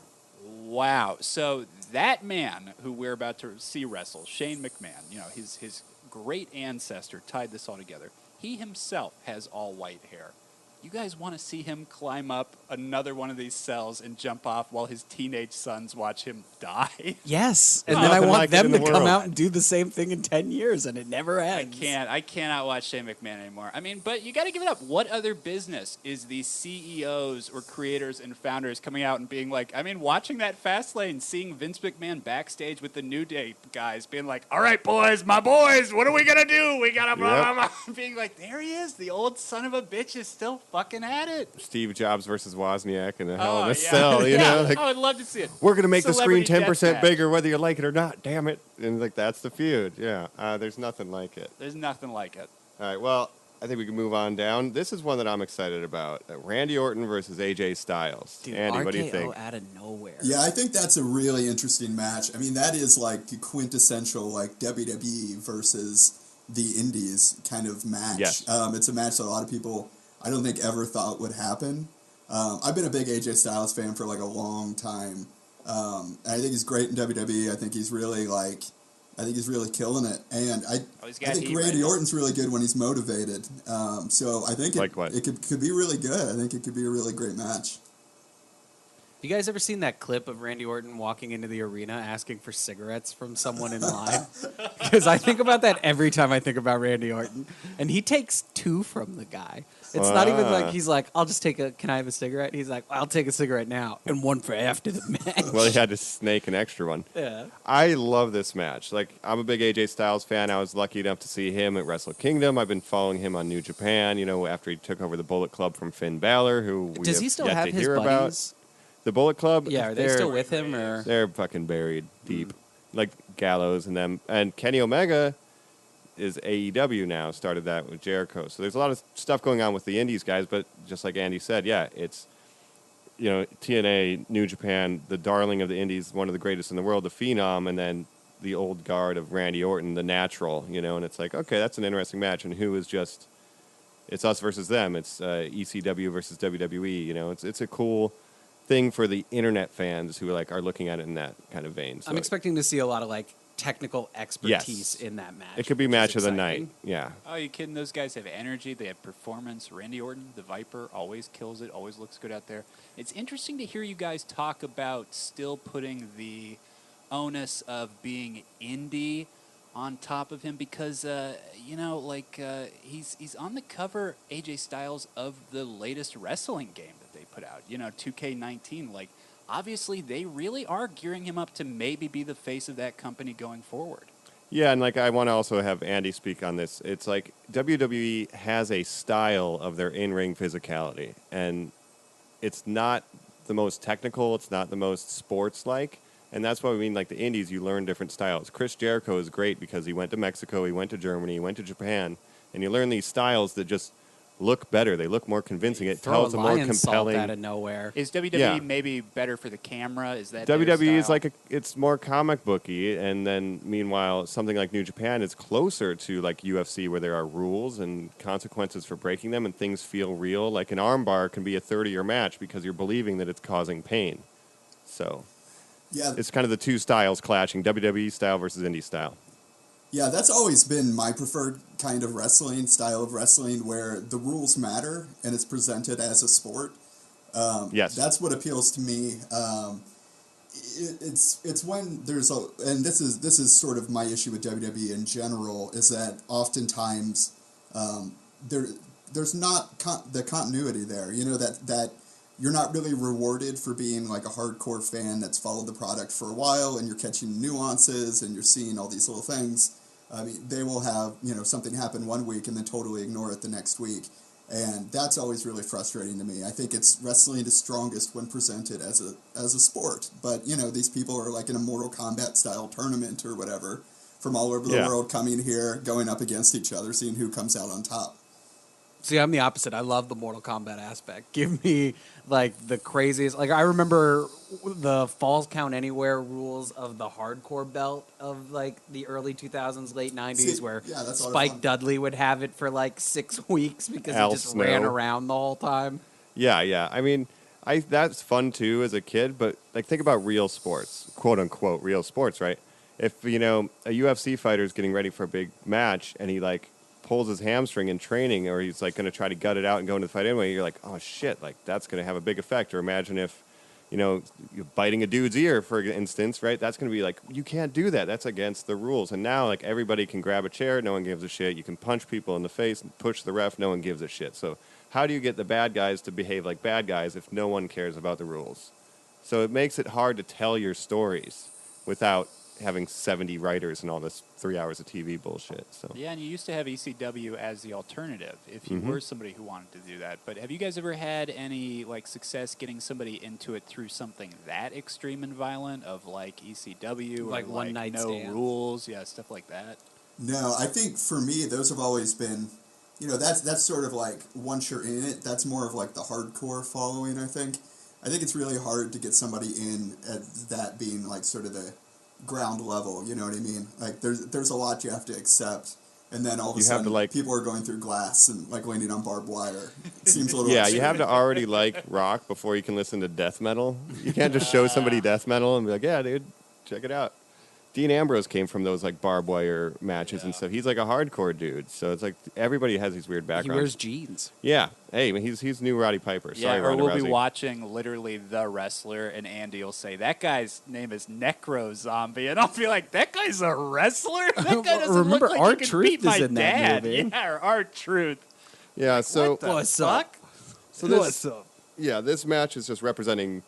Wow. So that man who we're about to see wrestle, Shane McMahon, his great ancestor tied this all together. He himself has all white hair. You guys want to see him climb up another one of these cells and jump off while his teenage sons watch him die? Yes, and Oh, then I nothing want like it them in to the come world. out and do the same thing in 10 years, and it never ends. I cannot watch Shane McMahon anymore. I mean, but you got to give it up. What other business is the CEOs or creators and founders coming out and being watching that Fastlane, seeing Vince McMahon backstage with the New Day guys being like, all right, boys, my boys, what are we going to do? We got to blah, blah, blah. Being like, there he is. The old son of a bitch is still fucking at it. Steve Jobs versus Wozniak in a Hell in a yeah. Cell, I would love to see it. we're going to make the screen Celebrity 10% deathmatch. bigger whether you like it or not, damn it. And that's the feud, yeah. There's nothing like it. There's nothing like it. All right, well, I think we can move on down. This is one that I'm excited about. Randy Orton versus AJ Styles. Dude, Andy, RKO what do you think? out of nowhere. Yeah, I think that's a really interesting match. I mean, that is quintessential WWE versus the Indies kind of match. Yes. It's a match that a lot of people, I don't think, ever thought would happen. I've been a big AJ Styles fan for a long time. And I think he's great in WWE. I think he's really killing it. And He's got I think heat Randy right now. Orton's really good when he's motivated. So I think Like what? it could be really good. I think it could be a really great match. You guys ever seen that clip of Randy Orton walking into the arena asking for cigarettes from someone in line? Because I think about that every time I think about Randy Orton. And he takes 2 from the guy. It's not even he's like, I'll just can I have a cigarette? He's like, I'll take a cigarette now and 1 for after the match. Well, he had to snake an extra one. Yeah. I love this match. I'm a big AJ Styles fan. I was lucky enough to see him at Wrestle Kingdom. I've been following him on New Japan, after he took over the Bullet Club from Finn Balor, who we Does have he still yet have to his hear buddies? about. The Bullet Club? Yeah, are they they're- still with him? Or They're fucking buried deep. Like Gallows and them. And Kenny Omega is AEW now, started that with Jericho. So there's a lot of stuff going on with the Indies guys, but just like Andy said, yeah, it's, TNA, New Japan, the darling of the Indies, one of the greatest in the world, the Phenom, and then the old guard of Randy Orton, the natural, and it's like, okay, that's an interesting match. And who is just, it's us versus them. It's ECW versus WWE, it's a cool thing for the internet fans who are looking at it in that kind of vein. So I'm expecting to see a lot of technical expertise in that match. it could be which is match of the exciting. night. Yeah. Oh, you kidding? Those guys have energy. They have performance. Randy Orton, the Viper, always kills it, always looks good out there. It's interesting to hear you guys talk about still putting the onus of being indie on top of him because he's on the cover, AJ Styles, of the latest wrestling game that they put out. 2K19. Like, obviously, they really are gearing him up to maybe be the face of that company going forward. Yeah, and like I want to also have Andy speak on this. It's like WWE has a style of their in-ring physicality, and it's not the most technical. It's not the most sports-like, and that's why we mean like the indies. You learn different styles. Chris Jericho is great because he went to Mexico, he went to Germany, he went to Japan, and you learn these styles that just look better. They look more convincing. It tells a more compelling. Out of nowhere. Is WWE maybe better for the camera? Is that WWE is like it's more comic booky, and then meanwhile something like New Japan is closer to like UFC, where there are rules and consequences for breaking them, and things feel real. Like an armbar can be a 30-year match because you're believing that it's causing pain. So it's kind of the two styles clashing: WWE style versus indie style. Yeah, that's always been my preferred kind of wrestling, style of wrestling, where the rules matter and it's presented as a sport. Yes. That's what appeals to me. It's when there's and this is sort of my issue with WWE in general, is that oftentimes there's not the continuity there. That you're not really rewarded for being like a hardcore fan that's followed the product for a while, and you're catching nuances and you're seeing all these little things. I mean, they will have, something happen one week and then totally ignore it the next week. And that's always really frustrating to me. I think wrestling is strongest when presented as a sport. But, these people are like in a Mortal Kombat style tournament or whatever from all over the world coming here, going up against each other, seeing who comes out on top. See, I'm the opposite. I love the Mortal Kombat aspect. Give me, like, the craziest... Like, I remember the Falls Count Anywhere rules of the hardcore belt of, like, the early 2000s, late 90s, where Spike Dudley would have it for, like, 6 weeks because he just ran around the whole time. Yeah. I mean, that's fun, too, as a kid, but, like, think about real sports, quote-unquote real sports, right? If, a UFC fighter is getting ready for a big match and he, like, pulls his hamstring in training, or he's like going to try to gut it out and go into the fight anyway, you're like, oh shit, like that's going to have a big effect. Or imagine if, you're biting a dude's ear, for instance, right? That's going to be like, you can't do that. That's against the rules. And now like everybody can grab a chair. No one gives a shit. You can punch people in the face and push the ref. No one gives a shit. So how do you get the bad guys to behave like bad guys if no one cares about the rules? So it makes it hard to tell your stories without having 70 writers and all this 3 hours of TV bullshit. So yeah, and you used to have ECW as the alternative if you were somebody who wanted to do that. But have you guys ever had any like success getting somebody into it through something that extreme and violent, of like ECW, like or One Night no Stand rules, stuff like that? No, I think for me those have always been, that's sort of like once you're in it, that's more of like the hardcore following. I think it's really hard to get somebody in at that being like sort of the ground level, you know what I mean? Like there's a lot you have to accept, and then all of a sudden people are going through glass and like landing on barbed wire. It seems a little you have to already like rock before you can listen to death metal. You can't just show somebody death metal and be like, yeah, dude, check it out. Dean Ambrose came from those like barbed wire matches and stuff. He's like a hardcore dude, so it's like everybody has these weird backgrounds. He wears jeans. Yeah, hey, he's new Roddy Piper. Sorry, or Ronda we'll Rousey. be watching literally The Wrestler, and Andy will say that guy's name is Necro Zombie, and I'll be like, that guy's a wrestler. That guy doesn't Remember, look like he R-Truth could beat my is in that dad. movie. Yeah, or R-Truth. Yeah, so What's up? So this, this match is just representing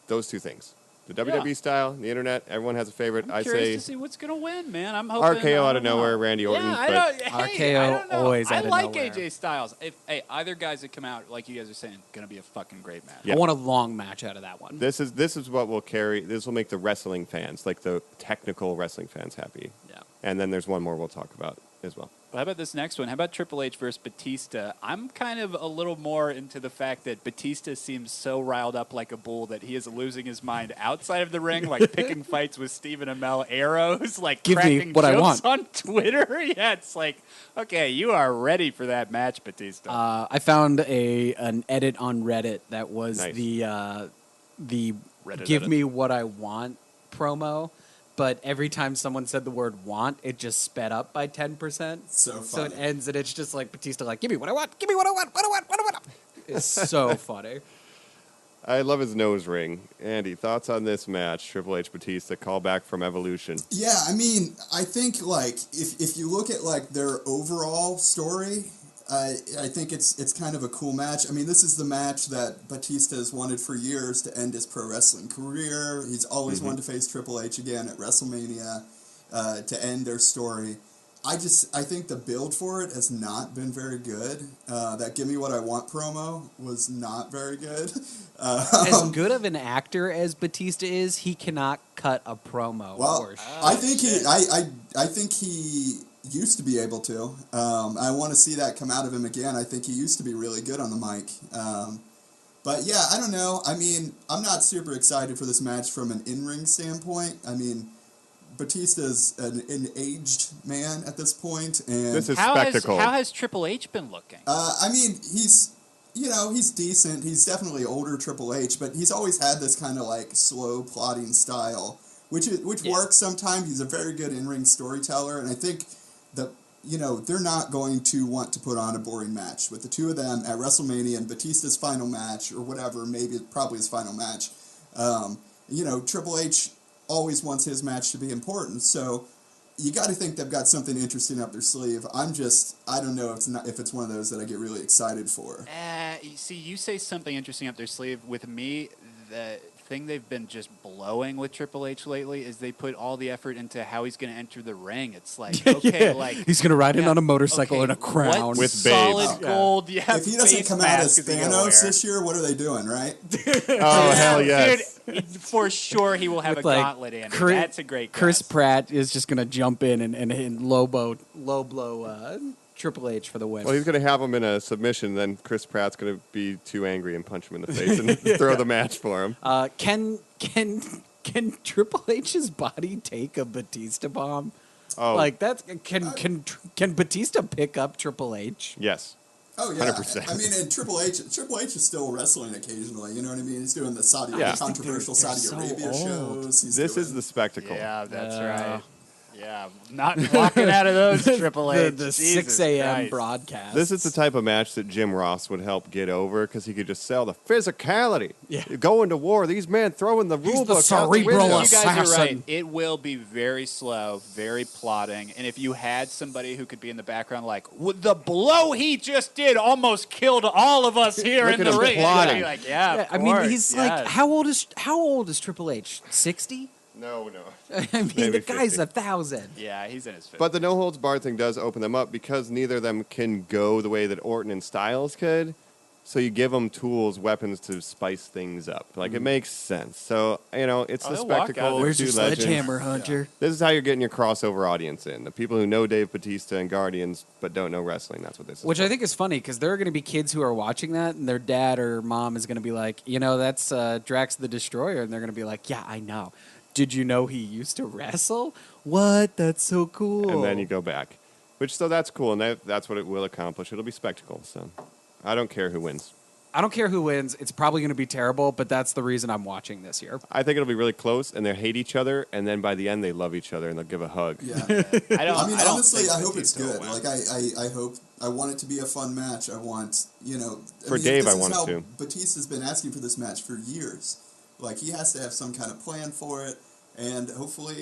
those two things. The WWE style, the internet, everyone has a favorite. I'm curious to see what's going to win, man. I'm hoping RKO out of nowhere, Randy Orton. Yeah, RKO always out of I like nowhere. AJ Styles. If either guys that come out, like you guys are saying, going to be a fucking great match. Yeah. I want a long match out of that one. This is what will carry. This will make the wrestling fans, like the technical wrestling fans, happy. Yeah. And then there's one more we'll talk about as well. Well, how about this next one? How about Triple H versus Batista? I'm kind of a little more into the fact that Batista seems so riled up like a bull that he is losing his mind outside of the ring, like picking fights with Stephen Amell, arrows, like Give cracking me what I jokes want on Twitter. Yeah, it's like, okay, you are ready for that match, Batista. I found an edit on Reddit that was Nice. the Reddit "Give edit. me what I want" promo. But every time someone said the word "want," it just sped up by 10%. So So it funny. ends, and it's just like Batista, like, "Give me what I want, give me what I want, what I want, what I want." It's so funny. I love his nose ring. Andy, thoughts on this match? Triple H Batista callback from Evolution. Yeah, I mean, I think like if you look at like their overall story, I think it's kind of a cool match. I mean, this is the match that Batista has wanted for years to end his pro wrestling career. He's always wanted to face Triple H again at WrestleMania to end their story. I think the build for it has not been very good. That "Give Me What I Want" promo was not very good. As good of an actor as Batista is, he cannot cut a promo. Well, I think he used to be able to. I want to see that come out of him again. I think he used to be really good on the mic. But yeah, I don't know. I mean, I'm not super excited for this match from an in-ring standpoint. I mean, Batista's an aged man at this point, and This is spectacle. How has Triple H been looking? I mean, he's decent. He's definitely older Triple H, but he's always had this kind of like slow plotting style, which works sometimes. He's a very good in-ring storyteller, and I think that they're not going to want to put on a boring match with the two of them at WrestleMania and Batista's final match or whatever, probably his final match. Triple H always wants his match to be important, so you got to think they've got something interesting up their sleeve. I don't know if it's one of those that I get really excited for. See, you say something interesting up their sleeve. With me, the thing they've been just blowing with Triple H lately is they put all the effort into how he's going to enter the ring. It's like, okay, like he's going to ride in on a motorcycle in a crown what with solid babes. gold. Yeah, If he doesn't face come out mask as is he gonna Thanos wear? this year, what are they doing, right? Oh, hell yes. Dude, for sure he will have With, a like, gauntlet in. Chris- That's a great guess. Chris Pratt is just going to jump in and low blow Triple H for the win. Well, he's going to have him in a submission, then Chris Pratt's going to be too angry and punch him in the face and throw the match for him. Can Triple H's body take a Batista bomb? Oh, Like that's can Batista pick up Triple H? yes. Oh yeah, 100%. I mean, and Triple H is still wrestling occasionally. You know what I mean? He's doing the Yeah. controversial They're Saudi so Arabia old. shows. This is the spectacle. Yeah, that's right. Yeah, not walking out of those Triple H. The Jesus 6 a.m. Christ. broadcast. This is the type of match that Jim Ross would help get over because he could just sell the physicality. Yeah. Going to war. These men throwing the rule the book out the cerebral window. You guys are right. assassin. It will be very slow, very plotting. And if you had somebody who could be in the background, like the blow he just did almost killed all of us here Look in at the him ring. plotting. You'd be like, yeah, Yeah, of I mean, course, he's yes. like how old is Triple H? 60? No. I mean, Maybe the guy's 50. 1,000. Yeah, he's in his 50s. But the no holds barred thing does open them up because neither of them can go the way that Orton and Styles could. So you give them tools, weapons to spice things up. Like, it makes sense. So, it's the they'll walk out spectacle. there. Where's of your two legends. sledgehammer, Hunter? This is how you're getting your crossover audience in. The people who know Dave Bautista and Guardians but don't know wrestling. That's what this is. Which I think is funny because there are going to be kids who are watching that, and their dad or mom is going to be like, that's Drax the Destroyer, and they're going to be like, yeah, I know. Did you know he used to wrestle? What? That's so cool. And then you go back. So that's cool, and that's what it will accomplish. It'll be spectacle. So I don't care who wins. I don't care who wins. It's probably going to be terrible, but that's the reason I'm watching this year. I think it'll be really close, and they'll hate each other, and then by the end they love each other, and they'll give a hug. Yeah. I mean, honestly, I hope it's Batista will good. win. Like, I want it to be a fun match. I want, For Dave, I want it to. Batista's been asking for this match for years. Like, he has to have some kind of plan for it, and hopefully,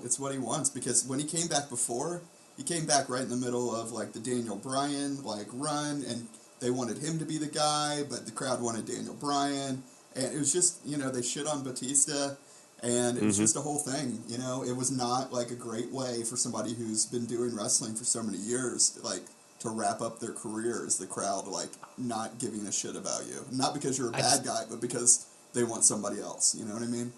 it's what he wants. Because when he came back before, he came back right in the middle of, like, the Daniel Bryan, like, run, and they wanted him to be the guy, but the crowd wanted Daniel Bryan. And it was just, they shit on Batista, and it was just a whole thing. It was not, like, a great way for somebody who's been doing wrestling for so many years, like, to wrap up their careers, the crowd, like, not giving a shit about you. Not because you're a bad guy, but because they want somebody else. You know what I mean?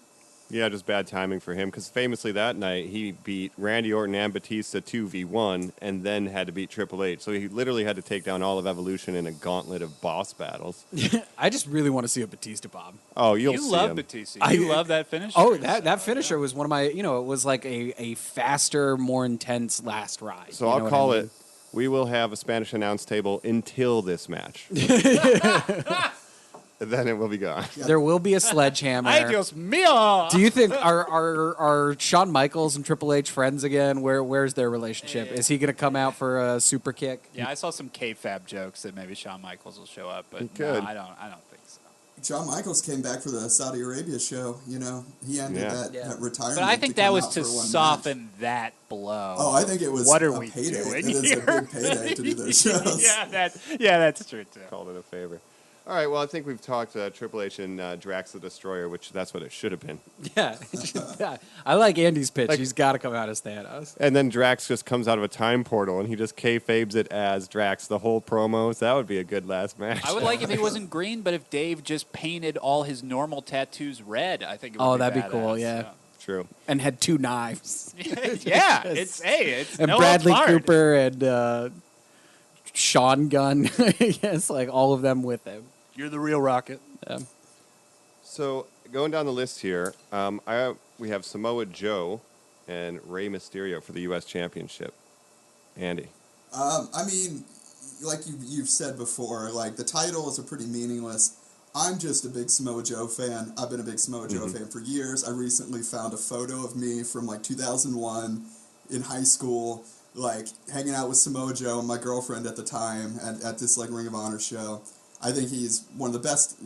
Yeah, just bad timing for him, because famously that night he beat Randy Orton and Batista 2v1 and then had to beat Triple H. So he literally had to take down all of Evolution in a gauntlet of boss battles. I just really want to see a Batista bomb. Oh, you'll You see love him. Batista. You love that finish. Oh, that finisher was one of my, it was like a faster, more intense last ride. So I'll call it, we will have a Spanish announce table until this match. Then it will be gone. There will be a sledgehammer. Ay, Dios mío. Do you think are Shawn Michaels and Triple H friends again? Where's their relationship? Is he going to come out for a super kick? Yeah, I saw some kayfabe jokes that maybe Shawn Michaels will show up, but He could. no, I don't think so. Shawn Michaels came back for the Saudi Arabia show. You know, he ended that retirement. But I think that come was out to for one soften match. that blow. Oh, I think it was what are a we payday. doing It is here? a big payday to do those shows. that's true too. Called it a favor. All right, well, I think we've talked Triple H and Drax the Destroyer, which that's what it should have been. Yeah. I like Andy's pitch. He's got to come out as Thanos. And then Drax just comes out of a time portal, and he just kayfabes it as Drax the whole promos. That would be a good last match. I would like if he wasn't green, but if Dave just painted all his normal tattoos red, I think it would be that'd be badass, cool, yeah. True. And had 2 knives. It's and no Bradley hard. Cooper and Sean Gunn. Yes, like all of them with him. You're the real Rocket. Yeah. So going down the list here, we have Samoa Joe and Rey Mysterio for the U.S. Championship. Andy. I mean, like you've said before, like the titles are pretty meaningless. I'm just a big Samoa Joe fan. I've been a big Samoa Joe fan for years. I recently found a photo of me from like 2001 in high school, like hanging out with Samoa Joe and my girlfriend at the time at this like Ring of Honor show. I think he's one of the best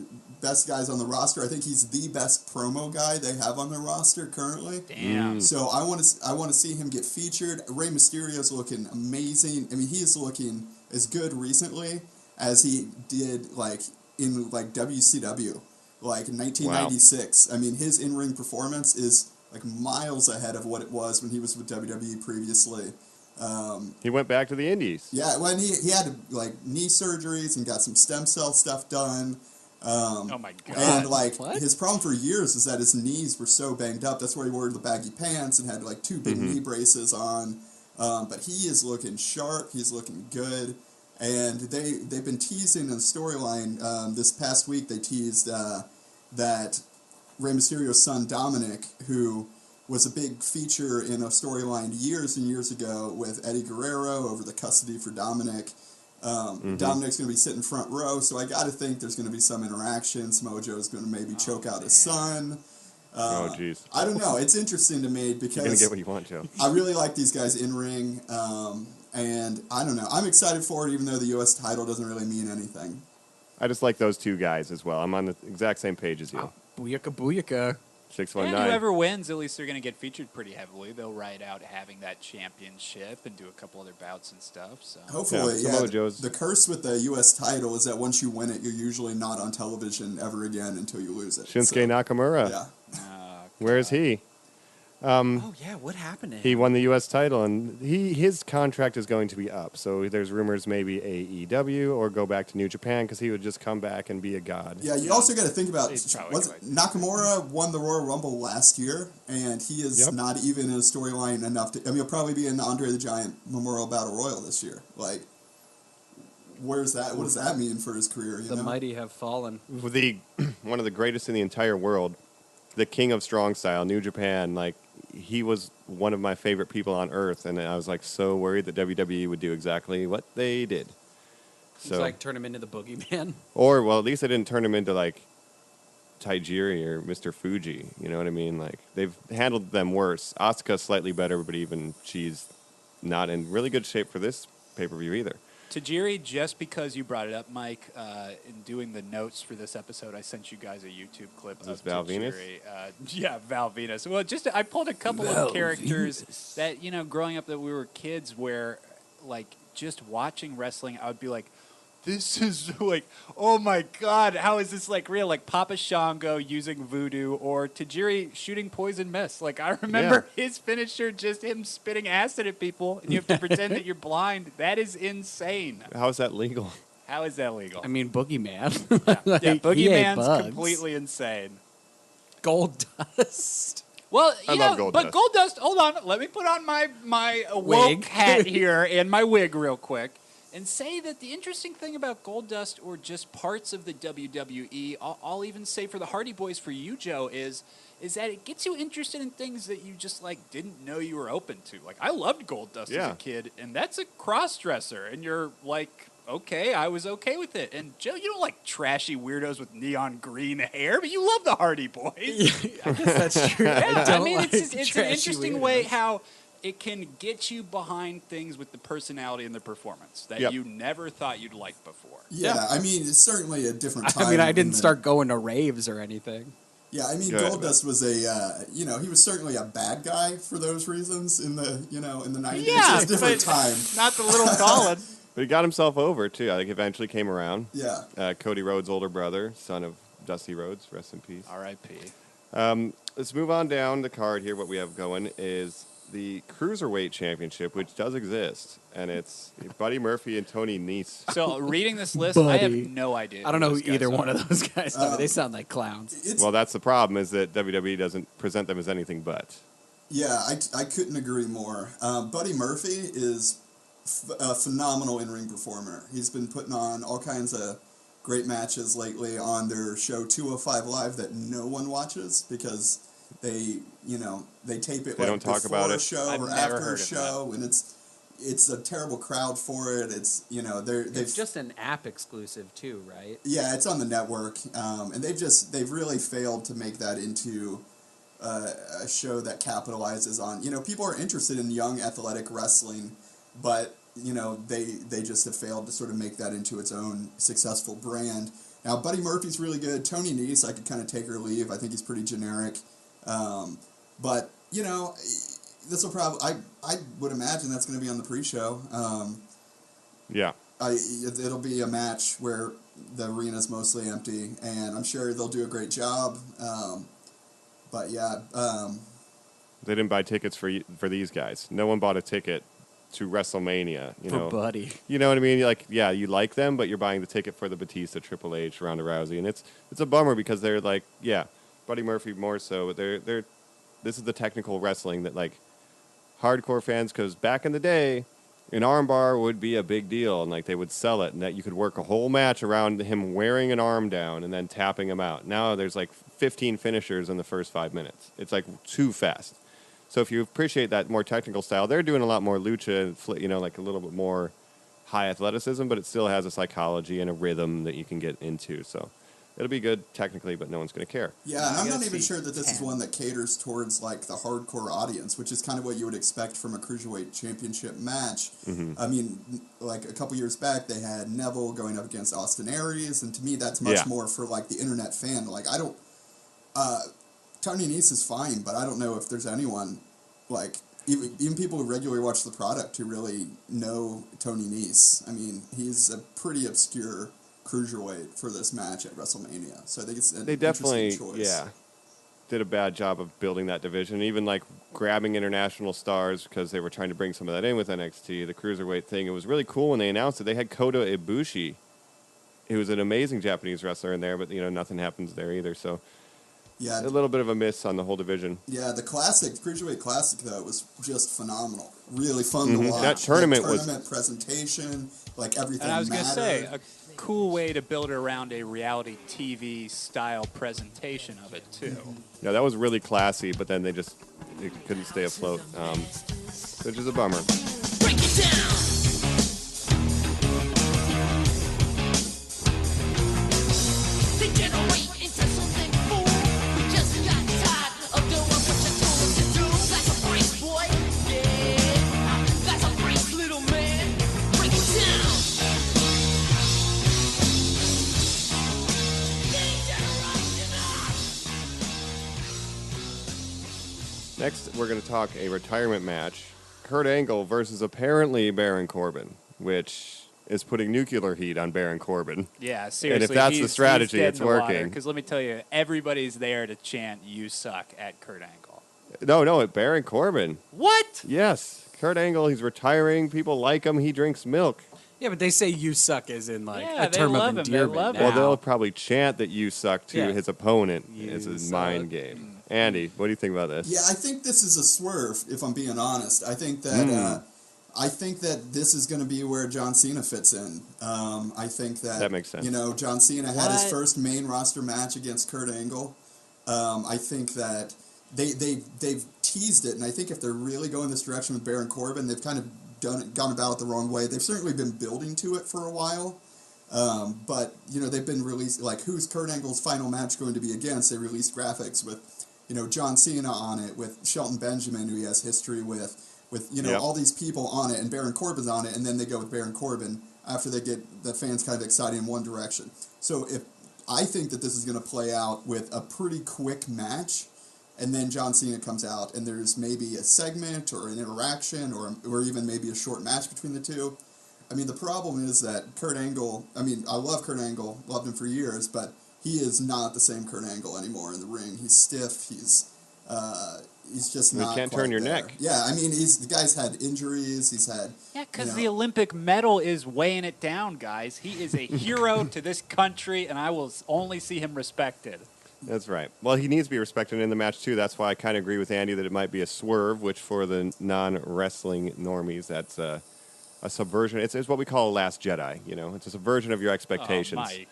guys on the roster. I think he's the best promo guy they have on their roster currently. Damn. So I want to see him get featured. Rey Mysterio's looking amazing. I mean, he is looking as good recently as he did like in like WCW, like in 1996. Wow. I mean, his in-ring performance is like miles ahead of what it was when he was with WWE previously. He went back to the Indies. Yeah, when he had like knee surgeries and got some stem cell stuff done. Oh my god! And like What? his problem for years is that his knees were so banged up. That's why he wore the baggy pants and had like 2 big knee braces on. But he is looking sharp. He's looking good. And they've been teasing in the storyline. This past week they teased that Rey Mysterio's son Dominic, who was a big feature in a storyline years and years ago with Eddie Guerrero over the custody for Dominic. Dominic's going to be sitting front row, so I got to think there's going to be some interaction. Samoa Joe's going to maybe choke out his son. Oh, jeez. I don't know. It's interesting to me because You're going to get what you want, Joe. I really like these guys in ring, and I don't know. I'm excited for it, even though the U.S. title doesn't really mean anything. I just like those 2 guys as well. I'm on the exact same page as you. Booyaka booyaka. 619. And whoever wins, at least they're going to get featured pretty heavily. They'll ride out having that championship and do a couple other bouts and stuff. So Hopefully, Samoa Joe's. The curse with the U.S. title is that once you win it, you're usually not on television ever again until you lose it. Shinsuke Nakamura. Yeah. Where is he? Oh yeah, what happened to him? He won the U.S. title, and his contract is going to be up. So there's rumors maybe AEW or go back to New Japan because he would just come back and be a god. Yeah, you also got to think about Probably Nakamura won the Royal Rumble last year, and he is not even in a storyline enough to. I mean, he'll probably be in the Andre the Giant Memorial Battle Royal this year. Like, where's that? What does that mean for his career? You The know? mighty have fallen. One of the greatest in the entire world, the king of strong style, New Japan. Like, he was one of my favorite people on earth, and I was like so worried that WWE would do exactly what they did. So It's like turn him into the boogeyman. Or, well, at least they didn't turn him into, like, Tajiri or Mr. Fuji. You know what I mean? Like, they've handled them worse. Asuka slightly better, but even she's not in really good shape for this pay-per-view either. Tajiri, just because you brought it up, Mike, in doing the notes for this episode, I sent you guys a YouTube clip Is this of Val Tajiri. Venus? Yeah, Val Venus. Well, I pulled a couple of characters that, growing up that we were kids where, like, just watching wrestling, I would be like, this is like, oh my God, how is this like real? Like Papa Shango using voodoo or Tajiri shooting poison mist. Like I remember his finisher, just him spitting acid at people and you have to pretend that you're blind. That is insane. How is that legal? How is that legal? I mean, boogeyman. Yeah, He ate Boogeyman's bugs. completely insane. Gold dust. Well, I love Gold but Dust. Gold Dust, hold on. Let me put on my woke Wig. hat here and my wig real quick and say that the interesting thing about Gold Dust or just parts of the WWE, I'll even say for the Hardy Boys, for you, Joe, is that it gets you interested in things that you just like didn't know you were open to. Like I loved Gold Dust as a kid, and that's a cross-dresser, and you're like, okay, I was okay with it. And Joe, you don't like trashy weirdos with neon green hair, but you love the Hardy Boys. I guess that's true. Yeah, I mean, like it's an trashy interesting weirdos. way how it can get you behind things with the personality and the performance that Yep. you never thought you'd like before. Yeah, I mean, it's certainly a different time. I mean, I in didn't the- start going to raves or anything. Yeah, I mean, Good. Goldust was a, he was certainly a bad guy for those reasons in the, in the 90s. Yeah, It was a different but time. not the little Colin. But he got himself over, too. I think eventually came around. Yeah. Cody Rhodes' older brother, son of Dusty Rhodes, rest in peace. R.I.P. Let's move on down the card here. What we have going is the Cruiserweight Championship, which does exist, and it's Buddy Murphy and Tony Nese. So reading this list, I have Buddy. no idea. I don't know who those guys either are. one of those guys are. They sound like clowns. It's, Well, that's the problem, is that WWE doesn't present them as anything but. yeah, I couldn't agree more. Buddy Murphy is a phenomenal in-ring performer. He's been putting on all kinds of great matches lately on their show 205 Live that no one watches because they tape it They like don't talk before about a it. show I've or never after heard a of show, and it's a terrible crowd for it. It's they've It's just an app exclusive too, right? yeah, it's on the network, and they've really failed to make that into a show that capitalizes on people are interested in young athletic wrestling, but they just have failed to sort of make that into its own successful brand. Now Buddy Murphy's really good. Tony Nese, I could kind of take or leave. I think he's pretty generic, but this will probably I would imagine that's going to be on the pre-show. Yeah. It'll be a match where the arena's mostly empty, and I'm sure they'll do a great job. But yeah, They didn't buy tickets for these guys. No one bought a ticket to WrestleMania. For Buddy. You know what I mean? Like, yeah, you like them, but you're buying the ticket for the Batista, Triple H, Ronda Rousey, and it's a bummer because they're like, yeah, Buddy Murphy more so, but they're this is the technical wrestling that like hardcore fans, because back in the day, an armbar would be a big deal, and like they would sell it, and that you could work a whole match around him wearing an arm down and then tapping him out. Now there's like 15 finishers in the first 5 minutes. It's like too fast. So if you appreciate that more technical style, they're doing a lot more lucha, like a little bit more high athleticism, but it still has a psychology and a rhythm that you can get into. So it'll be good technically, but no one's going to care. yeah, and I'm gotta not even see sure that this is 10. one that caters towards like the hardcore audience, which is kind of what you would expect from a Cruiserweight Championship match. I mean, like a couple years back, they had Neville going up against Austin Aries, and to me, that's much Yeah. more for like the internet fan. Like I don't. Tony Nese is fine, but I don't know if there's anyone, like, even people who regularly watch the product who really know Tony Nese. I mean, he's a pretty obscure cruiserweight for this match at WrestleMania. So I think it's an They definitely, interesting choice. yeah, did a bad job of building that division, even like grabbing international stars because they were trying to bring some of that in with NXT, the Cruiserweight thing. It was really cool when they announced it. They had Kota Ibushi, who was an amazing Japanese wrestler in there, but, nothing happens there either. So Yeah, a little bit of a miss on the whole division. yeah, the Cruiserweight Classic, though, was just phenomenal. Really fun to watch. That tournament was- tournament presentation, like everything And I was going to say, mattered. a cool way to build around a reality TV style presentation of it, too. Yeah, that was really classy, but then they couldn't stay afloat, which is a bummer. Break it down. Degenerate into something fool. We just got tired of doing what you told us to do. That's a break, boy. Yeah, that's a break, little man. Break it down. Next, we're going to talk a retirement match. Kurt Angle versus apparently Baron Corbin, which is putting nuclear heat on Baron Corbin. Yeah, seriously. that's the strategy, it's working. Because let me tell you, everybody's there to chant "You suck" at Kurt Angle. No, Baron Corbin. What? Yes. Kurt Angle, he's retiring. People like him. He drinks milk. Yeah, but they say you suck as in like Yeah, a they term love of him. They endearment. love now. him. Well, they'll probably chant that you suck to Yeah. his opponent You as a suck. mind game. Andy, what do you think about this? Yeah, I think this is a swerve, if I'm being honest. I think that this is going to be where John Cena fits in. I think that makes sense. John Cena had his What? first main roster match against Kurt Angle. I think that they've teased it, and I think if they're really going this direction with Baron Corbin, they've kind of gone about it the wrong way. They've certainly been building to it for a while. But they've been released, like, who's Kurt Angle's final match going to be against? They released graphics with John Cena on it, with Shelton Benjamin, who he has history with with all these people on it, and Baron Corbin's on it, and then they go with Baron Corbin after they get the fans kind of excited in one direction. So I think that this is going to play out with a pretty quick match, and then John Cena comes out, and there's maybe a segment or an interaction or even maybe a short match between the two. I mean, the problem is that Kurt Angle, I love Kurt Angle, loved him for years, but he is not the same Kurt Angle anymore in the ring. He's stiff, he's just not. You can't quite turn your there. neck. Yeah, I mean, the guy's had injuries. He's had. Yeah, because the Olympic medal is weighing it down, guys. He is a hero to this country, and I will only see him respected. That's right. Well, he needs to be respected in the match, too. That's why I kind of agree with Andy that it might be a swerve, which for the non-wrestling normies, that's a subversion. It's what we call a Last Jedi, It's a subversion of your expectations. Oh, Mike.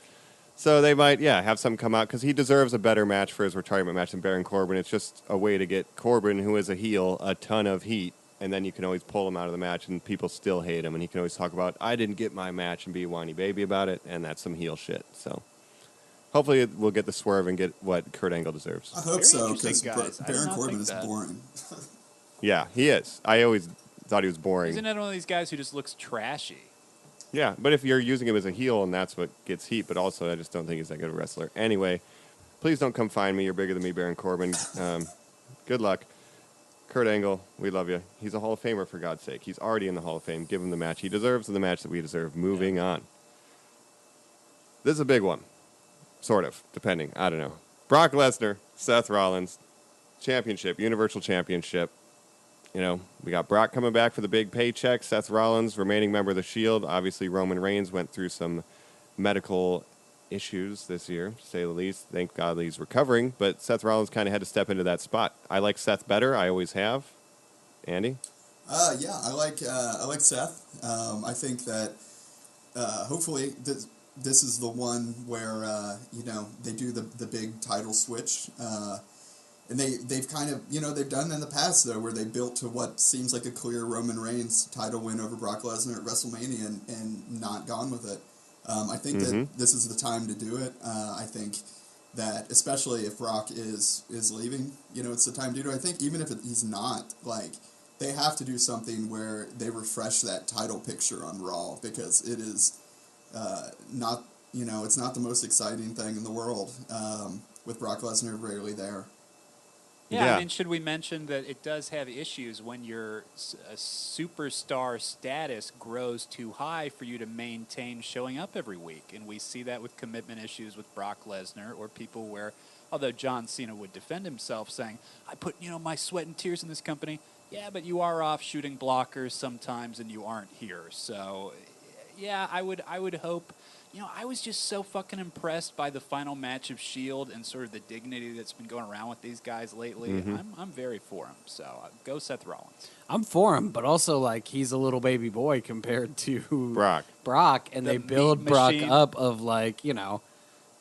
So they might, have something come out, because he deserves a better match for his retirement match than Baron Corbin. It's just a way to get Corbin, who is a heel, a ton of heat, and then you can always pull him out of the match, and people still hate him, and he can always talk about, I didn't get my match, and be a whiny baby about it, and that's some heel shit. So hopefully we'll get the swerve and get what Kurt Angle deserves. I hope so, because Baron Corbin is boring. Yeah, he is. I always thought he was boring. Isn't that one of these guys who just looks trashy? Yeah, but if you're using him as a heel, and that's what gets heat, but also I just don't think he's that good a wrestler. Anyway, please don't come find me. You're bigger than me, Baron Corbin. Good luck. Kurt Angle, we love you. He's a Hall of Famer, for God's sake. He's already in the Hall of Fame. Give him the match he deserves and the match that we deserve. Moving on. This is a big one. Sort of, depending. I don't know. Brock Lesnar, Seth Rollins, championship, Universal Championship. We got Brock coming back for the big paycheck. Seth Rollins, remaining member of the Shield. Obviously, Roman Reigns went through some medical issues this year, to say the least. Thank God he's recovering. But Seth Rollins kind of had to step into that spot. I like Seth better. I always have. Andy? Yeah, I like Seth. I think that hopefully this is the one where they do the big title switch. And they've kind of, they've done in the past, though, where they built to what seems like a clear Roman Reigns title win over Brock Lesnar at WrestleMania and not gone with it. I think that this is the time to do it. I think that, especially if Brock is leaving, it's the time to do it. I think even if he's not, they have to do something where they refresh that title picture on Raw, because it is not, it's not the most exciting thing in the world with Brock Lesnar rarely there. Yeah, I mean, should we mention that it does have issues when your superstar status grows too high for you to maintain showing up every week? And we see that with commitment issues with Brock Lesnar, or people where, although John Cena would defend himself saying, I put, my sweat and tears in this company. Yeah, but you are off shooting blockers sometimes and you aren't here. So, yeah, I would hope. I was just so fucking impressed by the final match of S.H.I.E.L.D. and sort of the dignity that's been going around with these guys lately. I'm very for him. So go Seth Rollins. I'm for him, but also he's a little baby boy compared to Brock, and they build Brock up of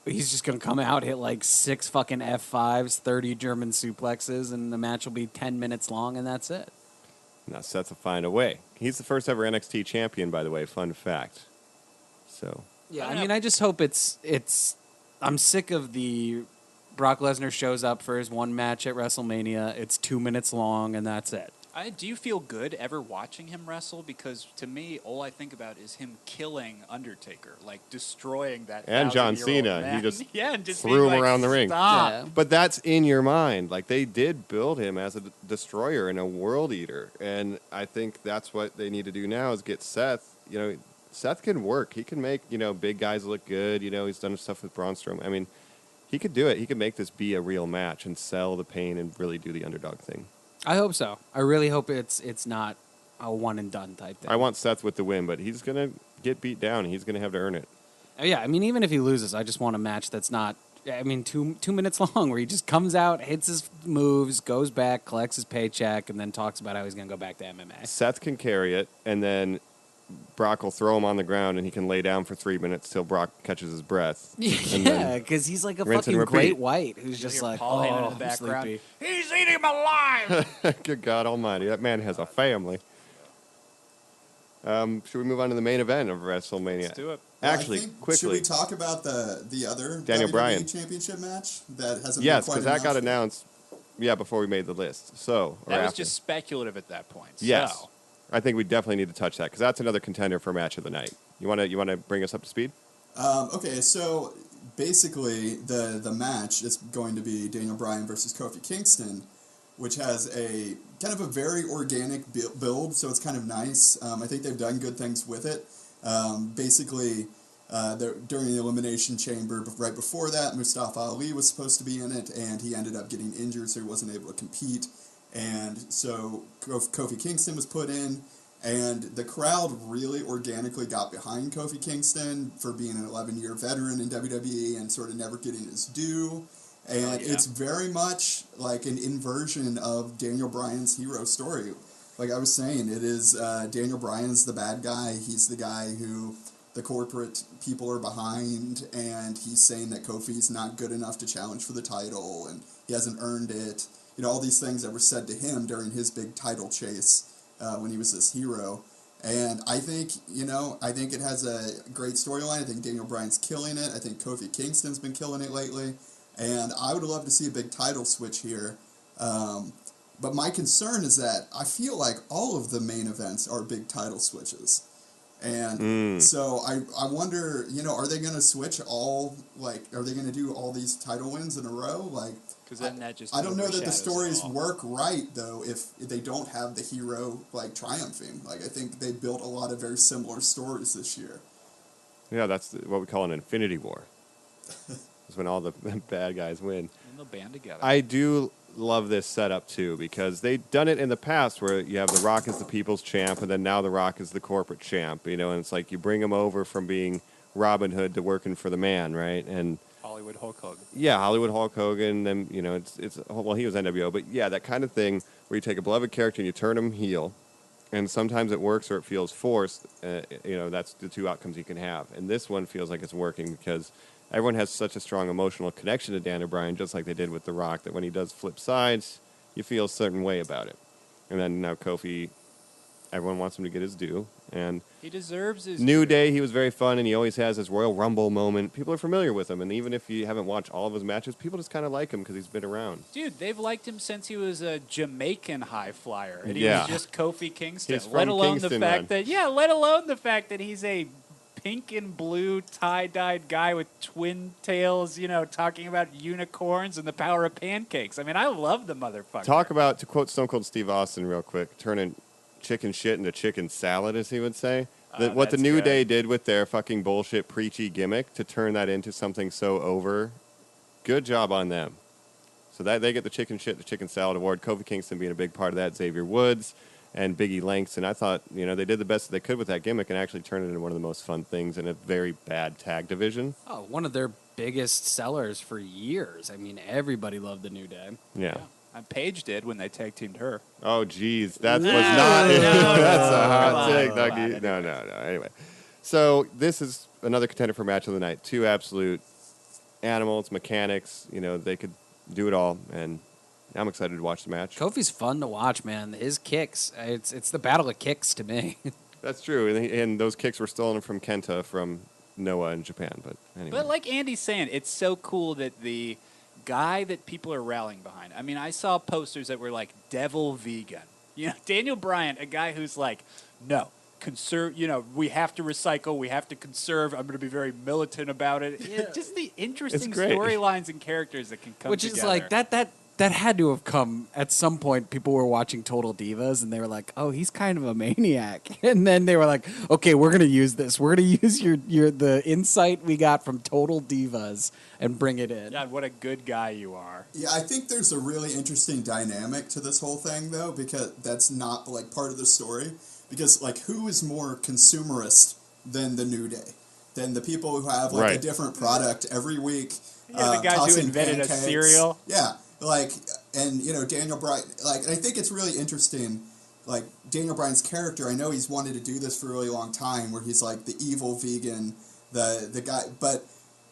he's just gonna come out, hit 6 fucking F5s, 30 German suplexes, and the match will be 10 minutes long, and that's it. Now Seth will find a way. He's the first ever NXT champion, by the way. Fun fact. So. Yeah, I mean, I just hope it's. I'm sick of the Brock Lesnar shows up for his one match at WrestleMania. It's 2 minutes long, and that's it. Do you feel good ever watching him wrestle? Because to me, all I think about is him killing Undertaker, destroying that. And John Cena, man. he just, just threw him around the ring. Stop. Yeah. But that's in your mind. They did build him as a destroyer and a world eater, and I think that's what they need to do now is get Seth. Seth can work. He can make, big guys look good. He's done stuff with Braun Strowman. I mean, he could do it. He could make this be a real match and sell the pain and really do the underdog thing. I hope so. I really hope it's not a one and done type thing. I want Seth with the win, but he's going to get beat down. He's going to have to earn it. Yeah, I mean, even if he loses, I just want a match that's not, 2 minutes long, where he just comes out, hits his moves, goes back, collects his paycheck, and then talks about how he's going to go back to MMA. Seth can carry it, and then Brock will throw him on the ground, and he can lay down for 3 minutes till Brock catches his breath. Yeah, because he's like a fucking great white who's just Paul Heyman in the background. Sleepy. He's eating him alive. Good God Almighty, that man has a family. Should we move on to the main event of WrestleMania? Let's do it. Actually, quickly. Should we talk about the other Daniel WWE Bryan Championship match that hasn't? Yes, been quite because that got announced? announced Yeah, before we made the list. So or That was after. just speculative at that point. Yes. So. I think we definitely need to touch that because that's another contender for match of the night. You want to bring us up to speed? Okay, so basically the match is going to be Daniel Bryan versus Kofi Kingston, which has a kind of a very organic build, so it's kind of nice. I think they've done good things with it. Basically, during the Elimination Chamber, right before that, Mustafa Ali was supposed to be in it, and he ended up getting injured, so he wasn't able to compete. And so Kofi Kingston was put in, and the crowd really organically got behind Kofi Kingston for being an 11-year veteran in WWE and sort of never getting his due. And it's very much like an inversion of Daniel Bryan's hero story. Like I was saying, it is Daniel Bryan's the bad guy. He's the guy who the corporate people are behind, and he's saying that Kofi's not good enough to challenge for the title, and he hasn't earned it. You know, all these things that were said to him during his big title chase when he was this hero. And I think, I think it has a great storyline. I think Daniel Bryan's killing it. I think Kofi Kingston's been killing it lately. And I would love to see a big title switch here. But my concern is that I feel like all of the main events are big title switches. And so I wonder, are they going to switch all, are they going to do all these title wins in a row? Because then that just I don't know that the overshadows stories it all. work right, though, if they don't have the hero, triumphing. I think they built a lot of very similar stories this year. Yeah, that's what we call an infinity war. It's when all the bad guys win. And they'll band together. I do love this setup, too, because they've done it in the past where you have The Rock as the people's champ, and then now The Rock is the corporate champ, and it's like you bring him over from being Robin Hood to working for the man, right? And Hollywood Hulk Hogan. yeah, Hollywood Hulk Hogan, then, well, he was NWO, but yeah, that kind of thing where you take a beloved character and you turn him heel, and sometimes it works or it feels forced, that's the two outcomes you can have. And this one feels like it's working because everyone has such a strong emotional connection to Daniel Bryan, just like they did with The Rock, that when he does flip sides, you feel a certain way about it. And then now Kofi, everyone wants him to get his due. And He deserves his New Day, he was very fun, and he always has his Royal Rumble moment. People are familiar with him, and even if you haven't watched all of his matches, people just kind of like him because he's been around. Dude, they've liked him since he was a Jamaican high flyer, and he Yeah. was just Kofi Kingston. He's from let alone Kingston, the fact man. let alone the fact that he's a pink and blue tie-dyed guy with twin tails, talking about unicorns and the power of pancakes. I mean, I love the motherfucker. Talk about, to quote Stone Cold Steve Austin real quick, turning chicken shit into chicken salad, as he would say. What the that's New good. Day did with their fucking bullshit preachy gimmick to turn that into something so over, good job on them. So that they get the chicken shit, the chicken salad award. Kofi Kingston being a big part of that, Xavier Woods and Biggie Langston. I thought, they did the best they could with that gimmick and actually turned it into one of the most fun things in a very bad tag division. Oh, one of their biggest sellers for years. I mean, everybody loved the New Day. Yeah. And Paige did when they tag teamed her. Oh, geez. That was No, not it. no, That's a hot come take, on, Dougie. No. Anyway. So this is another contender for match of the night. Two absolute animals, mechanics. They could do it all. And I'm excited to watch the match. Kofi's fun to watch, man. His kicks, it's the battle of kicks to me. That's true. And those kicks were stolen from Kenta from Noah in Japan. But anyway. But like Andy's saying, it's so cool that the guy that people are rallying behind. I mean, I saw posters that were like devil vegan. Daniel Bryan, a guy who's like, no, conserve, we have to recycle, we have to conserve. I'm going to be very militant about it. Yeah. Just the interesting great. storylines and characters that can come Which together. is like that had to have come at some point. People were watching Total Divas and they were like, "Oh, he's kind of a maniac." And then they were like, "Okay, we're gonna use this. We're gonna use the insight we got from Total Divas and bring it in." God, what a good guy you are. Yeah, I think there's a really interesting dynamic to this whole thing, though, because that's not, part of the story. Because, who is more consumerist than the New Day? Than the people who have, Right. a different product every week. Yeah, the guys who tossing invented a pancakes. cereal. Yeah, and, Daniel Bryan, and I think it's really interesting, Daniel Bryan's character, I know he's wanted to do this for a really long time, where he's, the evil vegan, the guy, but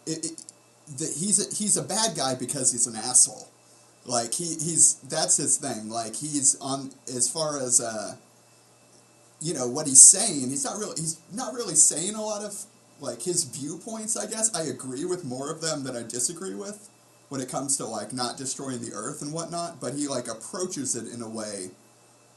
he's a bad guy because he's an asshole. That's his thing. He's on, as far as, what he's saying, he's not really saying a lot of, his viewpoints, I guess. I agree with more of them than I disagree with. when it comes to like not destroying the earth and whatnot, but he like approaches it in a way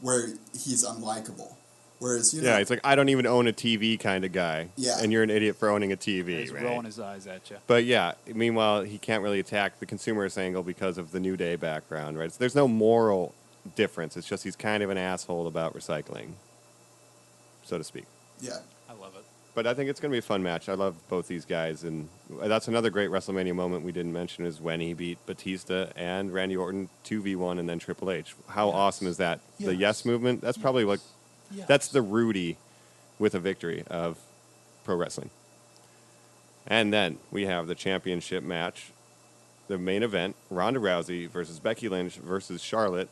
where he's unlikable. Whereas, you know, Yeah, it's like, I don't even own a TV kind of guy. Yeah. And you're an idiot for owning a TV, He's right? rolling his eyes at you. But yeah, meanwhile, he can't really attack the consumerist angle because of the New Day background, right? So there's no moral difference. It's just he's kind of an asshole about recycling, so to speak. yeah. I love it. But I think it's going to be a fun match. I love both these guys. And that's another great WrestleMania moment we didn't mention is when he beat Batista and Randy Orton 2v1 and then Triple H. How awesome is that? The yes movement, that's probably like, that's the Rudy with a victory of pro wrestling. And then we have the championship match, the main event, Ronda Rousey versus Becky Lynch versus Charlotte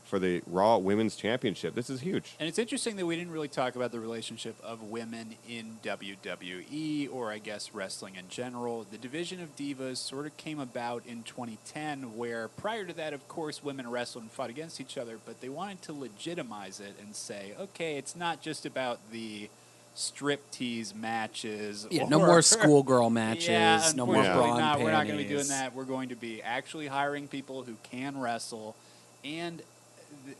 for the Raw Women's Championship. This is huge. And it's interesting that we didn't really talk about the relationship of women in WWE, or I guess wrestling in general. The division of divas sort of came about in 2010, where prior to that, of course, women wrestled and fought against each other, but they wanted to legitimize it and say, okay, it's not just about the striptease matches. Yeah, no more schoolgirl matches. Yeah, no more unfortunately bra not. and We're not going to be panties. doing that. We're going to be actually hiring people who can wrestle. And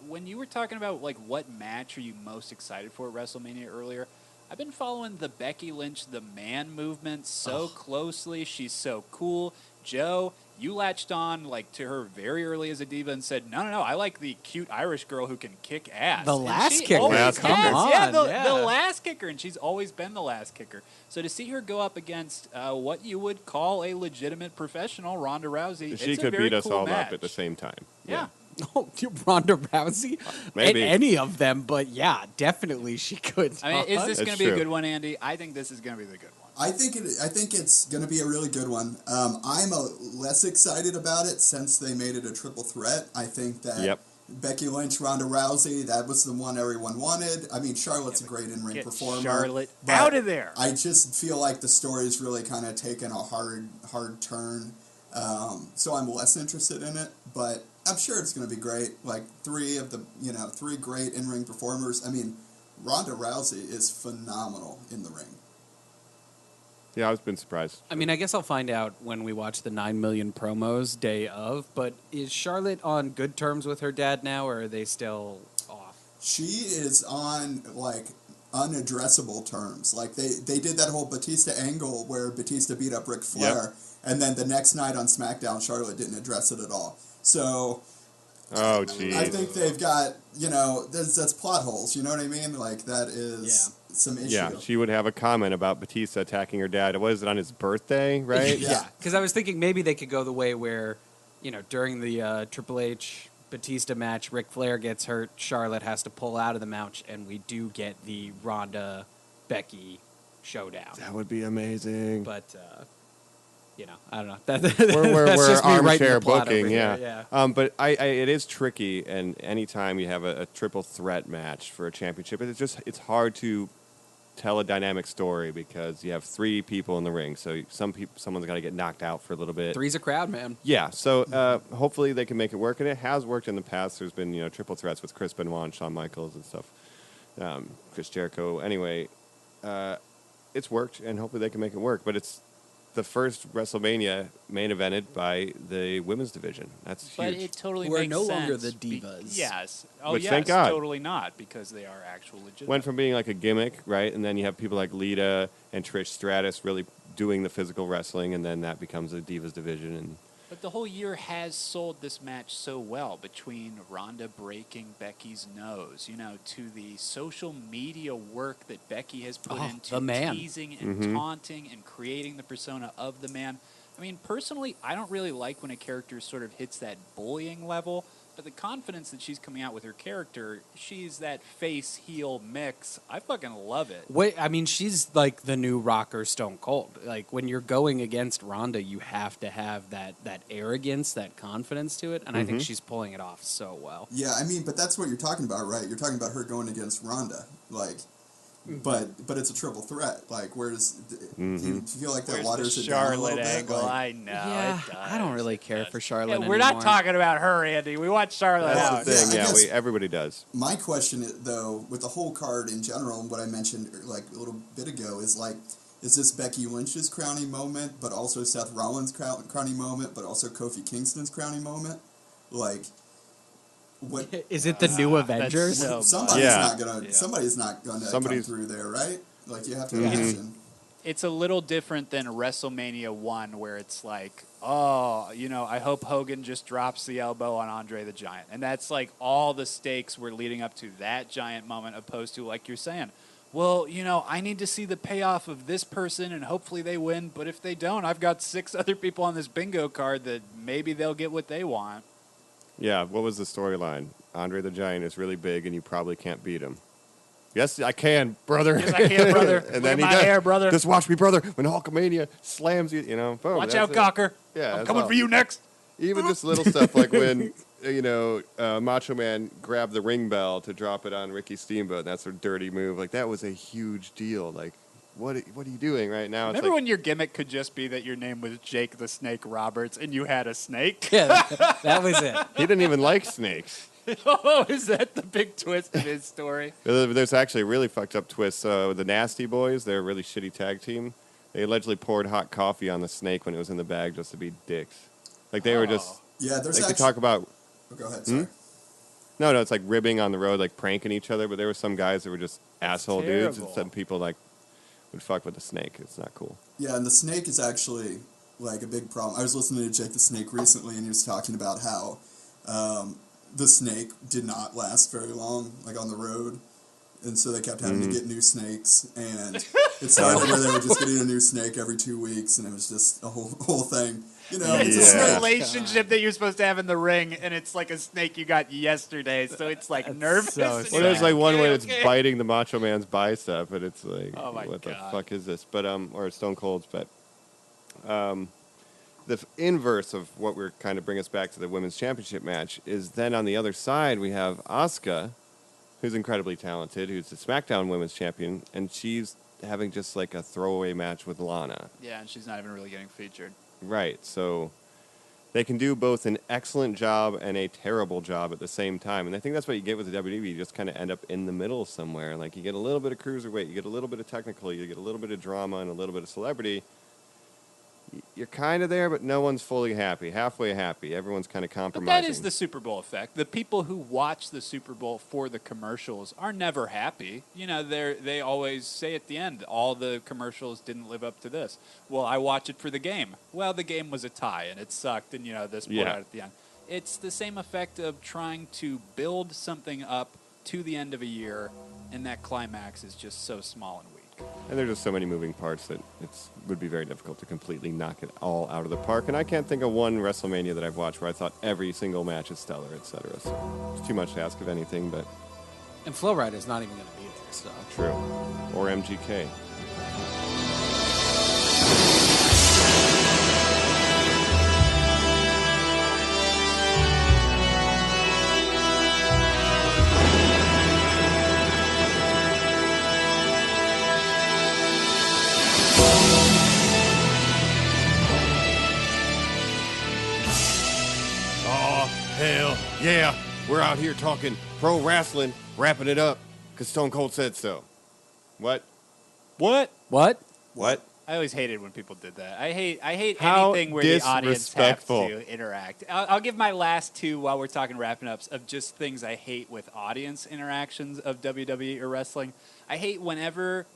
when you were talking about like what match are you most excited for at WrestleMania earlier, I've been following the Becky Lynch the man movement so closely. She's so cool. Joe, you latched on like to her very early as a diva and said, no, I like the cute Irish girl who can kick ass. The And last she kicker, always come has. on, Yeah, the yeah. last kicker, and she's always been the last kicker. So to see her go up against what you would call a legitimate professional, Ronda Rousey, She it's a could very beat us cool all match. up at the same time. Yeah. Oh, Ronda Rousey? Maybe. Any of them, but yeah, definitely she could. I mean, is this That's going to be a true. good one, Andy? I think this is going to be the good one. I think it's going to be a really good one. I'm less excited about it since they made it a triple threat. I think that Yep. Becky Lynch, Ronda Rousey, that was the one everyone wanted. I mean, Charlotte's a great in-ring Get performer. Charlotte but out of there. I just feel like the story's really kind of taken a hard turn. So I'm less interested in it, but I'm sure it's going to be great. Like three great in-ring performers. I mean, Ronda Rousey is phenomenal in the ring. Yeah, I've been surprised. I mean, I guess I'll find out when we watch the 9 million promos day of, but is Charlotte on good terms with her dad now, or are they still off? She is on like unaddressable terms. Like they did that whole Batista angle where Batista beat up Ric Flair, and then the next night on SmackDown, Charlotte didn't address it at all. So Oh, I geez. think they've got that's plot holes. You know what I mean? Like that is some issue. Yeah, she would have a comment about Batista attacking her dad. What is it, on his birthday, right? Yeah. Because I was thinking maybe they could go the way where, during the Triple H Batista match, Ric Flair gets hurt, Charlotte has to pull out of the match, and we do get the Ronda Becky showdown. That would be amazing. But I don't know. we're That's just me writing armchair the plot booking, over yeah. here, yeah. But it is tricky, and anytime you have a triple threat match for a championship, it's hard to tell a dynamic story because you have three people in the ring, so someone's got to get knocked out for a little bit. Three's a crowd, man. Yeah, so hopefully they can make it work, and it has worked in the past. There's been triple threats with Chris Benoit and Shawn Michaels and stuff, Chris Jericho. Anyway, it's worked, and hopefully they can make it work. But it's the first WrestleMania main evented by the women's division. That's huge. But it totally We're makes no sense. longer the divas. Yes. Oh, Which, yes, thank God. totally not, because they are actual legitimate. Went from being like a gimmick, right, and then you have people like Lita and Trish Stratus really doing the physical wrestling, and then that becomes a divas division. And But the whole year has sold this match so well, between Ronda breaking Becky's nose, to the social media work that Becky has put into the man. teasing and taunting and creating the persona of the man. I mean, personally, I don't really like when a character sort of hits that bullying level, but the confidence that she's coming out with her character, she's that face-heel mix. I fucking love it. Wait, I mean, she's like the new rocker Stone Cold. Like, when you're going against Ronda, you have to have that arrogance, that confidence to it, and I think she's pulling it off so well. Yeah, I mean, but that's what you're talking about, right? You're talking about her going against Ronda, like. But it's a triple threat. Like, where's do you feel like that Where's waters the it down a Charlotte little bit? angle? Like, I know. Yeah, it does. I don't really care for Charlotte Yeah, we're not anymore. talking about her, Andy. We want Charlotte That's out. the thing. yeah, I guess- everybody does. my question, though, with the whole card in general, and what I mentioned like a little bit ago, is like, is this Becky Lynch's crowning moment, but also Seth Rollins' crowning moment, but also Kofi Kingston's crowning moment? Like, what? Is it the new Avengers? so somebody's Yeah. not gonna. Yeah. Somebody's not gonna come Somebody's- through there, right? Like, you have to Yeah. imagine. It's a little different than WrestleMania 1, where it's like, oh, I hope Hogan just drops the elbow on Andre the Giant. And that's like all the stakes were leading up to that giant moment, opposed to, like you're saying, well, I need to see the payoff of this person and hopefully they win. But if they don't, I've got 6 other people on this bingo card that maybe they'll get what they want. Yeah, what was the storyline? Andre the Giant is really big and you probably can't beat him. Yes, I can, brother. Yes, I can, brother. And Look then at he my does. hair, brother. Just watch me, brother. When Hulkamania slams you, boom. Watch that's out, it. Cocker. Yeah, I'm that's coming all. for you next. Even just little stuff like when, Macho Man grabbed the ring bell to drop it on Ricky Steamboat. That's a dirty move. Like, that was a huge deal. Like, what are you doing right now? It's Remember like, when your gimmick could just be that your name was Jake the Snake Roberts and you had a snake? Yeah, that was it. he didn't even like snakes. Oh, is that the big twist of his story? There's actually a really fucked up twist. The Nasty Boys, they're a really shitty tag team. They allegedly poured hot coffee on the snake when it was in the bag just to be dicks. Like, they were just... Yeah, there's Like, actually. to talk about... Oh, go ahead. Sorry. No, it's like ribbing on the road, like pranking each other, but there were some guys that were just asshole dudes, and terrible. some people, like, would fuck with the snake. It's not cool. Yeah, and the snake is actually like a big problem. I was listening to Jake the Snake recently, and he was talking about how the snake did not last very long, like on the road, and so they kept having to get new snakes, and it started where they were just getting a new snake every 2 weeks, and it was just a whole thing. It's Yeah. a relationship that you're supposed to have in the ring, and it's like a snake you got yesterday, so it's like nervous. so and sad. Well, you're there's like one okay, where it's okay. biting the Macho Man's bicep, and it's like, Oh my what the God. fuck is this? But or Stone Cold's, but the inverse of what we're kind of bring us back to the women's championship match is then on the other side we have Asuka, who's incredibly talented, who's the SmackDown Women's Champion, and she's having just like a throwaway match with Lana. Yeah, and she's not even really getting featured. Right, so they can do both an excellent job and a terrible job at the same time. And I think that's what you get with the WWE. You just kind of end up in the middle somewhere. Like, you get a little bit of cruiserweight, you get a little bit of technical, you get a little bit of drama and a little bit of celebrity. You're kind of there, but no one's fully happy. Halfway happy. Everyone's kind of But compromising. that is the Super Bowl effect. The people who watch the Super Bowl for the commercials are never happy. They always say at the end, all the commercials didn't live up to this. Well, I watch it for the game. Well, the game was a tie, and it sucked, and, this put out at the end. It's the same effect of trying to build something up to the end of a year, and that climax is just so small and weak. And there's just so many moving parts that it would be very difficult to completely knock it all out of the park. And I can't think of one WrestleMania that I've watched where I thought every single match is stellar, etc. So it's too much to ask of anything, but And Flow Rider's not even going to be there, so. true. Or MGK. Oh, hell yeah. We're out here talking pro wrestling, wrapping it up, because Stone Cold said so. What? What? What? What? I always hated when people did that. I hate How anything where the audience have disrespectful. to interact. I'll give my last two while we're talking wrapping ups of just things I hate with audience interactions of WWE or wrestling. I hate whenever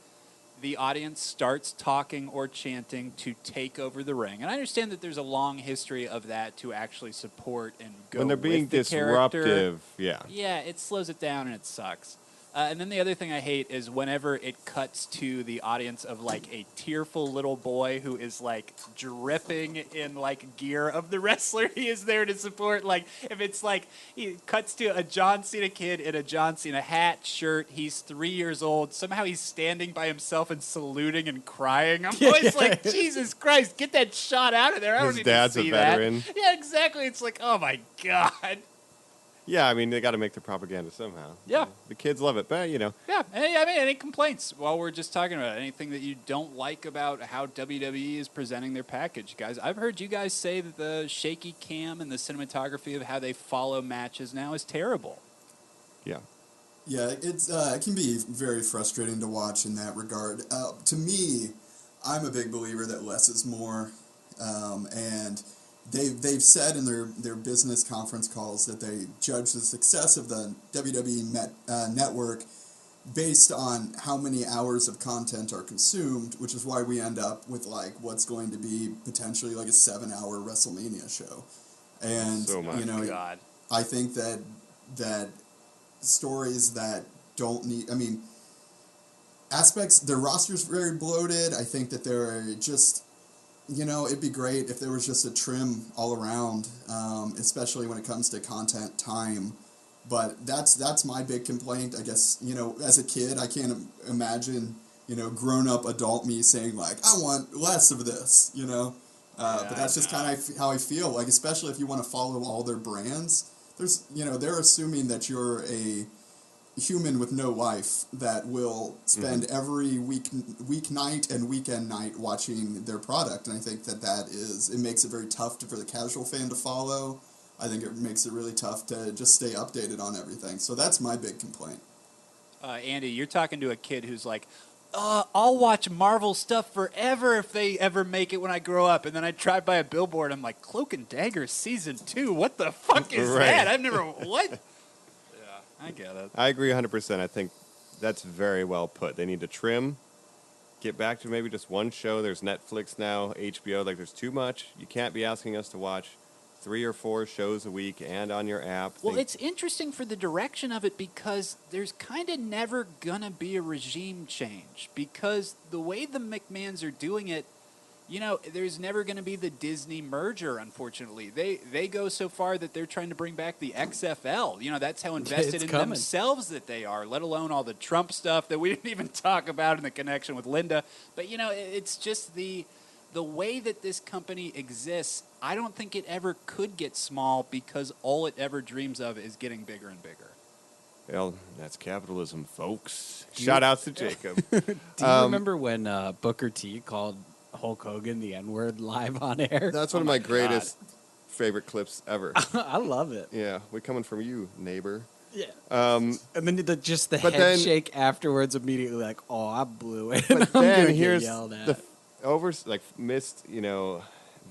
the audience starts talking or chanting to take over the ring. And I understand that there's a long history of that to actually support and go When they're being with the character. disruptive, yeah. Yeah, it slows it down and it sucks. And then the other thing I hate is whenever it cuts to the audience of like a tearful little boy who is like dripping in like gear of the wrestler he is there to support. Like if it's like he cuts to a John Cena kid in a John Cena hat, shirt, he's 3 years old. Somehow he's standing by himself and saluting and crying. I'm always like, Jesus Christ, get that shot out of there. I don't His need dad's to a see veteran. that. Yeah, exactly. It's like, oh my God. Yeah, I mean, they got to make the propaganda somehow. Yeah. The kids love it, but, Yeah, I mean, any complaints while we're just talking about it? Anything that you don't like about how WWE is presenting their package, guys? I've heard you guys say that the shaky cam and the cinematography of how they follow matches now is terrible. yeah. Yeah, it can be very frustrating to watch in that regard. To me, I'm a big believer that less is more, and they've said in their business conference calls that they judge the success of the WWE network based on how many hours of content are consumed, which is why we end up with like what's going to be potentially like a 7-hour WrestleMania show. And So much. you know, God. I think that stories that don't need, I mean, aspects, their roster's very bloated. I think that they're just, you know, it'd be great if there was just a trim all around, especially when it comes to content time. But that's my big complaint. I guess, you know, as a kid, I can't imagine, you know, grown-up adult me saying, like, I want less of this, you know? But that's just kind of how I feel. Like, especially if you want to follow all their brands, there's, you know, they're assuming that you're a human with no life that will spend every weeknight and weekend night watching their product. And I think that it makes it very tough for the casual fan to follow. I think it makes it really tough to just stay updated on everything. So that's my big complaint. Andy, you're talking to a kid who's like, I'll watch Marvel stuff forever if they ever make it when I grow up. And then I drive by a billboard, I'm like, Cloak and Dagger Season 2? What the fuck is Right. that? I've never, what? Yeah, I get it. I agree 100%. I think that's very well put. They need to trim, get back to maybe just one show. There's Netflix now, HBO. Like, there's too much. You can't be asking us to watch 3 or 4 shows a week and on your app. Well, it's interesting for the direction of it because there's kind of never going to be a regime change because the way the McMahons are doing it, you know, there's never going to be the Disney merger, unfortunately. They go so far that they're trying to bring back the XFL. You know, that's how invested It's in coming. themselves that they are, let alone all the Trump stuff that we didn't even talk about in the connection with Linda. But, you know, it's just the way that this company exists. I don't think it ever could get small because all it ever dreams of is getting bigger and bigger. Well, that's capitalism, folks. Shout outs to Jacob. Do you remember when Booker T called Hulk Hogan the N-word live on air? That's one of my greatest favorite clips ever. I love it. Yeah, we're coming from you, neighbor. Yeah. And then the but head then- shake afterwards, immediately like, oh, I blew it. But I'm then gonna here's get yelled at. the missed, you know,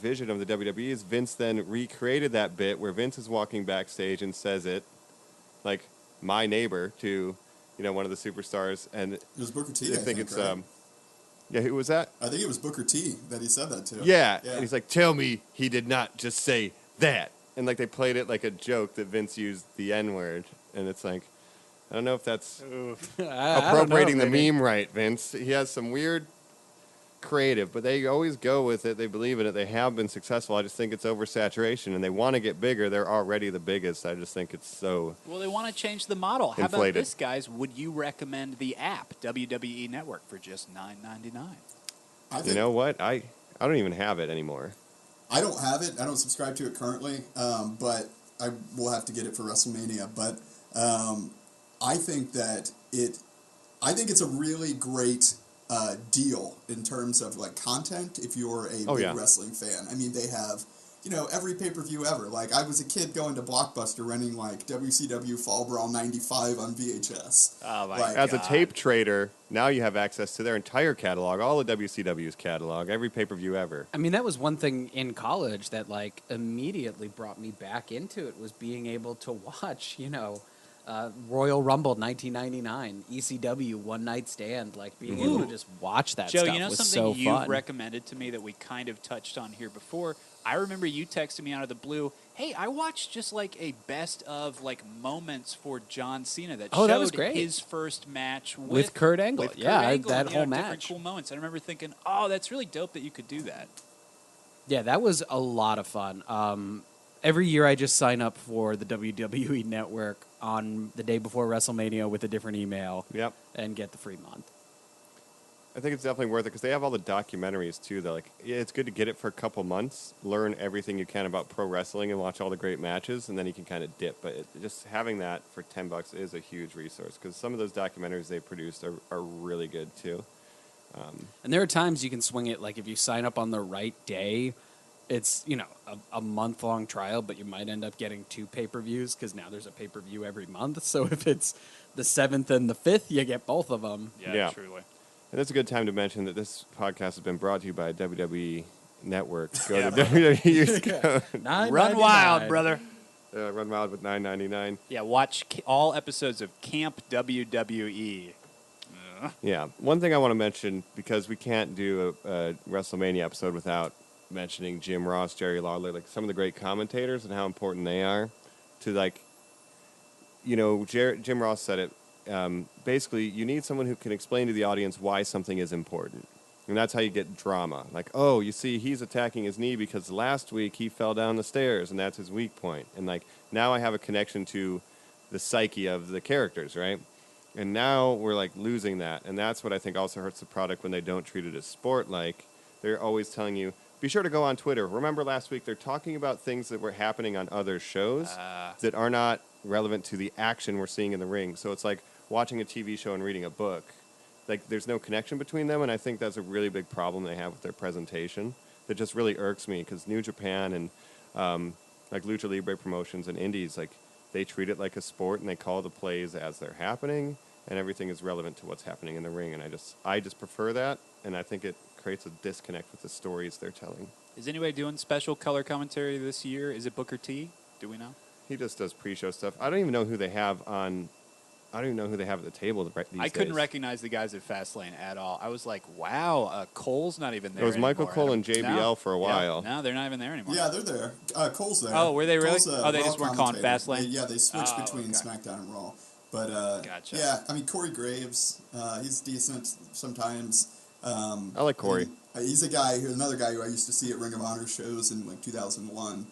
vision of the WWE is Vince then recreated that bit where Vince is walking backstage and says it, like, my neighbor to, you know, one of the superstars. And It was Booker T, I think it's, right? yeah, who was that? I think it was Booker T that he said that to. Yeah. And he's like, tell me he did not just say that. And, like, they played it like a joke that Vince used the N-word. And it's like, I don't know if that's I don't appropriating know, the maybe. meme right, Vince. He has some weird creative, but they always go with it. They believe in it. They have been successful. I just think it's oversaturation, and they want to get bigger. They're already the biggest. I just think it's so Well, they want to change the model. How about Inflated. this, guys? Would you recommend the app, WWE Network, for just $9.99? I think, You know what? I don't even have it anymore. I don't have it. I don't subscribe to it currently, but I will have to get it for WrestleMania. But I think that I think it's a really great deal in terms of like content. If you're a big yeah. wrestling fan, I mean, they have, you know, every pay-per-view ever. Like, I was a kid going to Blockbuster renting like WCW Fall Brawl '95 on VHS. Oh, my Like, As a God. tape trader, now you have access to their entire catalog, all of WCW's catalog, every pay-per-view ever. I mean, that was one thing in college that like immediately brought me back into it was being able to watch, you know, Royal Rumble 1999, ECW One Night Stand, like being able to just watch that Joe, stuff you know was something so you've fun. recommended to me that we kind of touched on here before? I remember you texted me out of the blue, hey, I watched just like a best of like moments for John Cena that Oh, showed that was great. his first match With Kurt Angle. with Kurt Yeah, Angle that and, whole different match. cool moments. I remember thinking, oh, that's really dope that you could do that. Yeah, that was a lot of fun. Every year I just sign up for the WWE Network on the day before WrestleMania with a different email Yep. and get the free month. I think it's definitely worth it because they have all the documentaries too. They're like, yeah, it's good to get it for a couple months, learn everything you can about pro wrestling, and watch all the great matches, and then you can kind of dip. But just having that for $10 is a huge resource because some of those documentaries they produced are really good too. And there are times you can swing it, like if you sign up on the right day, it's, you know, a month-long trial, but you might end up getting 2 pay-per-views because now there's a pay-per-view every month. So if it's the 7th and the 5th, you get both of them. Yeah. Truly. And it's a good time to mention that this podcast has been brought to you by WWE Network. Go to WWE. Run wild, brother. Run wild with $9.99. Yeah, watch all episodes of Camp WWE. Yeah. One thing I want to mention, because we can't do a WrestleMania episode without mentioning Jim Ross, Jerry Lawler, like some of the great commentators and how important they are to, like, you know, Jim Ross said it. Basically, you need someone who can explain to the audience why something is important. And that's how you get drama. Like, oh, you see, he's attacking his knee because last week he fell down the stairs, and that's his weak point. And, like, now I have a connection to the psyche of the characters, right? And now we're, like, losing that. And that's what I think also hurts the product when they don't treat it as sport-like. They're always telling you, be sure to go on Twitter. Remember last week, they're talking about things that were happening on other shows that are not relevant to the action we're seeing in the ring. So it's like watching a TV show and reading a book. Like, there's no connection between them, and I think that's a really big problem they have with their presentation that just really irks me, because New Japan and, like, Lucha Libre promotions and indies, like, they treat it like a sport, and they call the plays as they're happening, and everything is relevant to what's happening in the ring, and I just prefer that, and I think it creates a disconnect with the stories they're telling. Is anybody doing special color commentary this year? Is it Booker T? Do we know? He just does pre-show stuff. I don't even know who they have at the table these I couldn't days. recognize the guys at Fastlane at all. I was like, wow, Cole's not even there It was Michael anymore. Cole and JBL No. for a while. No, they're not even there anymore. Yeah, they're there. Cole's there. Oh, were they really? Cole's, Oh, they Raw just weren't calling commentator. Fastlane? They switched between okay. SmackDown and Raw. But, Gotcha. yeah, I mean, Corey Graves, he's decent sometimes. I like Corey. He's another guy who I used to see at Ring of Honor shows in, like, 2001.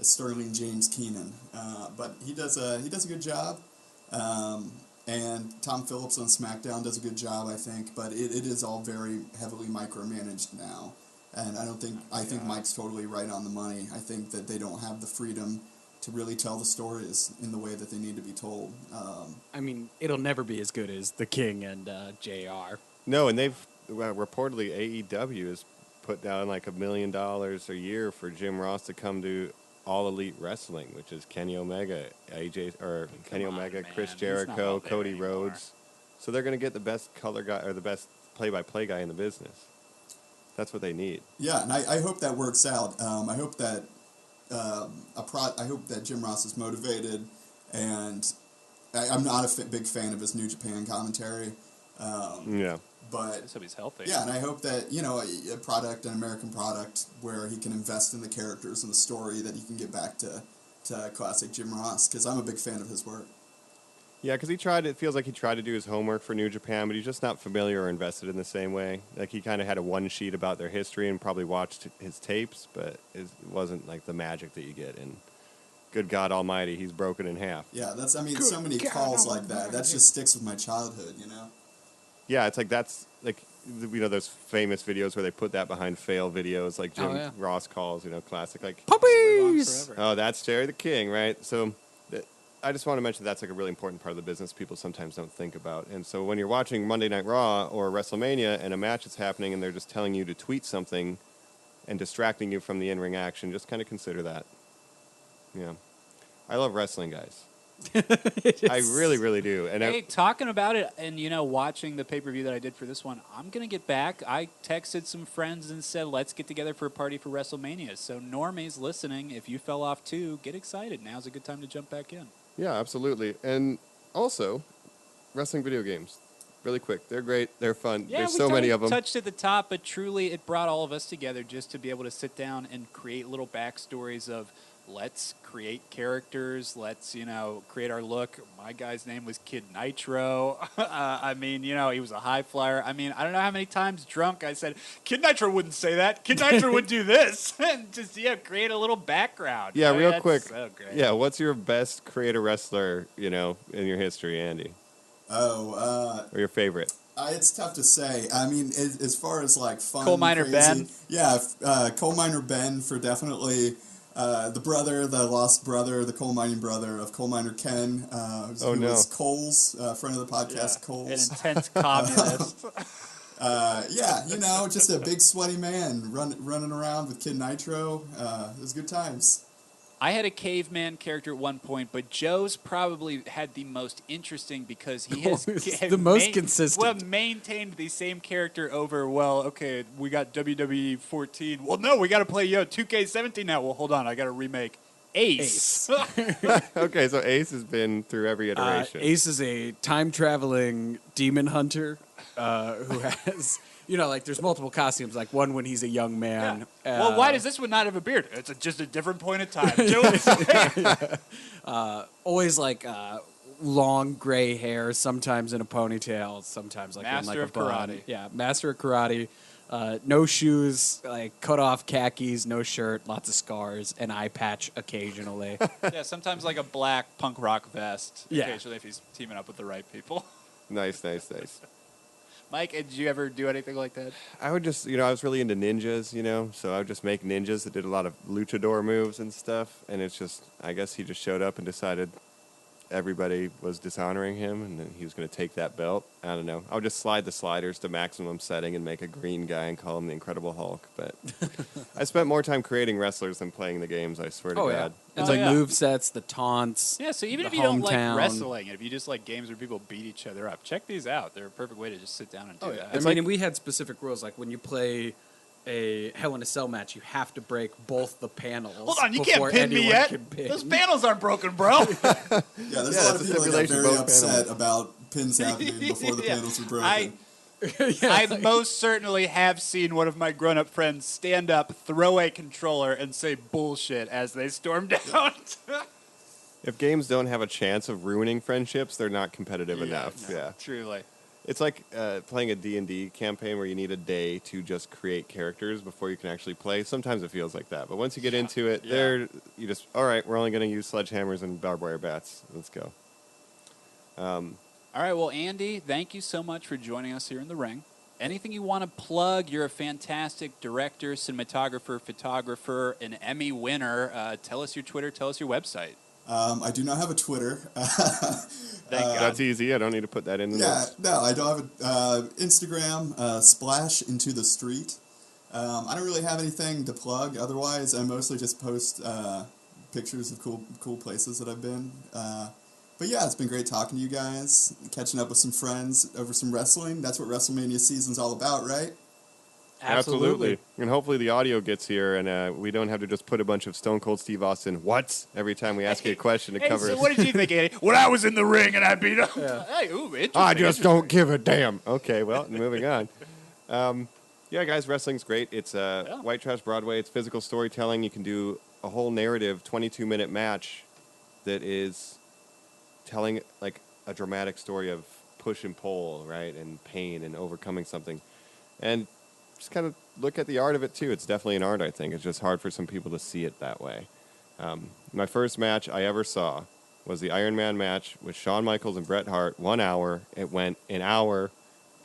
Sterling James Keenan. But he does a good job. And Tom Phillips on SmackDown does a good job, I think, but it is all very heavily micromanaged now. And I think Mike's totally right on the money. I think that they don't have the freedom to really tell the stories in the way that they need to be told. I mean, it'll never be as good as The King and JR. No, and they've reportedly AEW has put down like $1 million a year for Jim Ross to come to All Elite Wrestling, which is Kenny Omega, Chris He's Jericho, not out there Cody anymore. Rhodes. So they're going to get the best color guy or the best play-by-play guy in the business. That's what they need. Yeah, and I hope that works out. I hope that I hope that Jim Ross is motivated, and I'm not a big fan of his New Japan commentary. Yeah. But I hope he's healthy. yeah, and I hope that, a product, an American product, where he can invest in the characters and the story, that he can get back to classic Jim Ross, because I'm a big fan of his work. Yeah, because it feels like he tried to do his homework for New Japan, but he's just not familiar or invested in the same way. Like, he kind of had a one sheet about their history and probably watched his tapes, but it wasn't like the magic that you get in Good God Almighty, he's broken in half. Yeah, so many calls like that. That just sticks with my childhood, Yeah, it's like that's like those famous videos where they put that behind fail videos, like Jim Ross calls, classic like Puppies! Oh, that's Jerry the King, right? So I just want to mention that's like a really important part of the business people sometimes don't think about. And so when you're watching Monday Night Raw or WrestleMania and a match is happening and they're just telling you to tweet something and distracting you from the in-ring action, just kind of consider that. Yeah. I love wrestling, guys. I really, really do. And Hey, talking about it and, watching the pay-per-view that I did for this one, I'm going to get back. I texted some friends and said, let's get together for a party for WrestleMania. So normies listening, if you fell off too, get excited. Now's a good time to jump back in. yeah, absolutely. And also, wrestling video games. Really quick. They're great. They're fun. Yeah, There's so many of them. Touched at the top, but truly it brought all of us together just to be able to sit down and create little backstories of let's create characters. Let's, create our look. My guy's name was Kid Nitro. He was a high flyer. I don't know how many times drunk I said, Kid Nitro wouldn't say that. Kid Nitro would do this. And just, create a little background. Yeah, real quick. So great. Yeah, what's your best creator wrestler, in your history, Andy? Or your favorite? It's tough to say. As far as like fun, Coal Miner crazy, Ben? Yeah, Coal Miner Ben for definitely the lost brother, the coal mining brother of Coal Miner Ken, who was Cole's, friend of the podcast, An Cole's. intense communist. Just a big sweaty man running around with Kid Nitro. It was good times. I had a caveman character at one point, but Joe's probably had the most interesting because he has The most consistent. Well, maintained the same character over. Well, okay, we got WWE 14. Well, no, we got to play 2K17 now. Well, hold on, I got to remake Ace. Okay, so Ace has been through every iteration. Ace is a time-traveling demon hunter who has, like there's multiple costumes. Like one when he's a young man. Yeah. Well, why does this one not have a beard? It's just a different point in time. Joe Always like long gray hair, sometimes in a ponytail, sometimes like in like Master a of bun. karate. Yeah, master of karate. No shoes, like cut off khakis, no shirt, lots of scars, an eye patch occasionally. Yeah, sometimes like a black punk rock vest. Yeah. Occasionally if he's teaming up with the right people. Nice. Mike, did you ever do anything like that? I would just, I was really into ninjas, so I would just make ninjas that did a lot of luchador moves and stuff. And it's just, I guess he just showed up and decided everybody was dishonoring him and then he was going to take that belt. I don't know. I would just slide the sliders to maximum setting and make a green guy and call him the Incredible Hulk. But I spent more time creating wrestlers than playing the games, I swear to God. It's Oh, like yeah. move sets, the taunts. Yeah, so even the if you don't like hometown. wrestling, if you just like games where people beat each other up, check these out. They're a perfect way to just sit down and do that. I mean, and we had specific rules. Like when you play a Hell in a Cell match, you have to break both the panels. Hold on, you before can't pin me anyone yet. can pin. Those panels aren't broken, bro. Yeah, there's a lot of it's a people that got stipulation, very both upset panels. about pins happening before the Yeah. panels were broken. I most certainly have seen one of my grown-up friends stand up, throw a controller, and say bullshit as they stormed out. If games don't have a chance of ruining friendships, they're not competitive enough. No, Yeah. truly. It's like playing a D&D campaign where you need a day to just create characters before you can actually play. Sometimes it feels like that. But once you get into it, you just, all right, we're only going to use sledgehammers and barbed wire bats. Let's go. All right, well, Andy, thank you so much for joining us here in the ring. Anything you want to plug? You're a fantastic director, cinematographer, photographer, an Emmy winner. Tell us your Twitter. Tell us your website. I do not have a Twitter. Thank God. That's easy. I don't need to put that in the notes. No, I don't have a Instagram, splashintothestreet. I don't really have anything to plug. Otherwise, I mostly just post pictures of cool places that I've been. But yeah, it's been great talking to you guys, catching up with some friends over some wrestling. That's what WrestleMania season's all about, right? Absolutely. And hopefully the audio gets here and we don't have to just put a bunch of Stone Cold Steve Austin whats every time we ask you a question to Hey, cover so it. what did you think, Andy? When I was in the ring and I beat him. Hey, ooh, interesting. I just don't give a damn. Okay, well, moving on. Yeah, guys, wrestling's great. It's White Trash Broadway. It's physical storytelling. You can do a whole narrative, 22-minute match that is telling like a dramatic story of push and pull, right, and pain and overcoming something. And just kind of look at the art of it, too. It's definitely an art, I think. It's just hard for some people to see it that way. My first match I ever saw was the Iron Man match with Shawn Michaels and Bret Hart, 1 hour. It went an hour,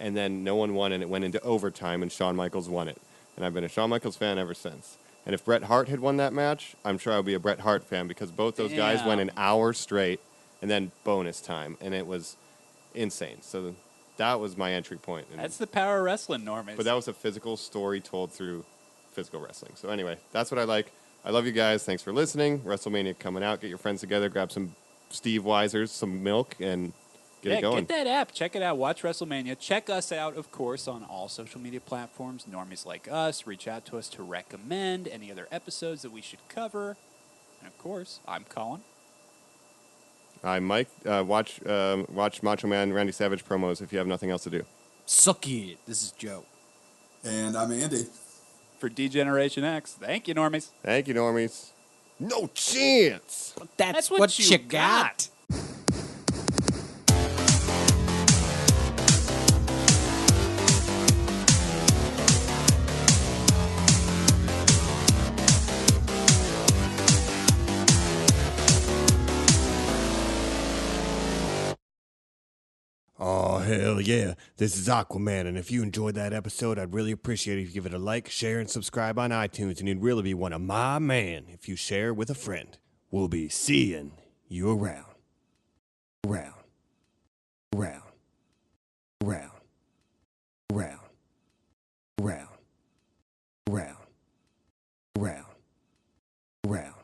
and then no one won, and it went into overtime, and Shawn Michaels won it. And I've been a Shawn Michaels fan ever since. And if Bret Hart had won that match, I'm sure I would be a Bret Hart fan because both those guys went an hour straight and then bonus time, and it was insane. So that was my entry point. And That's the power of wrestling, Normies. but that was a physical story told through physical wrestling. So anyway, that's what I like. I love you guys. Thanks for listening. WrestleMania coming out. Get your friends together. Grab some Steve Weisers, some milk, and get it going. Get that app. Check it out. Watch WrestleMania. Check us out, of course, on all social media platforms. Normies Like Us. Reach out to us to recommend any other episodes that we should cover. And, of course, I'm Colin. I'm Mike. Watch Macho Man Randy Savage promos if you have nothing else to do. Suck it. This is Joe. And I'm Andy. For D-Generation X, thank you, Normies. Thank you, Normies. No chance. That's what what you you got. Oh, hell yeah. This is Aquaman, and if you enjoyed that episode, I'd really appreciate it if you give it a like, share, and subscribe on iTunes, and you'd really be one of my man if you share with a friend. We'll be seeing you around. Around. Around. Around. Around. Around. Around. Around. Around.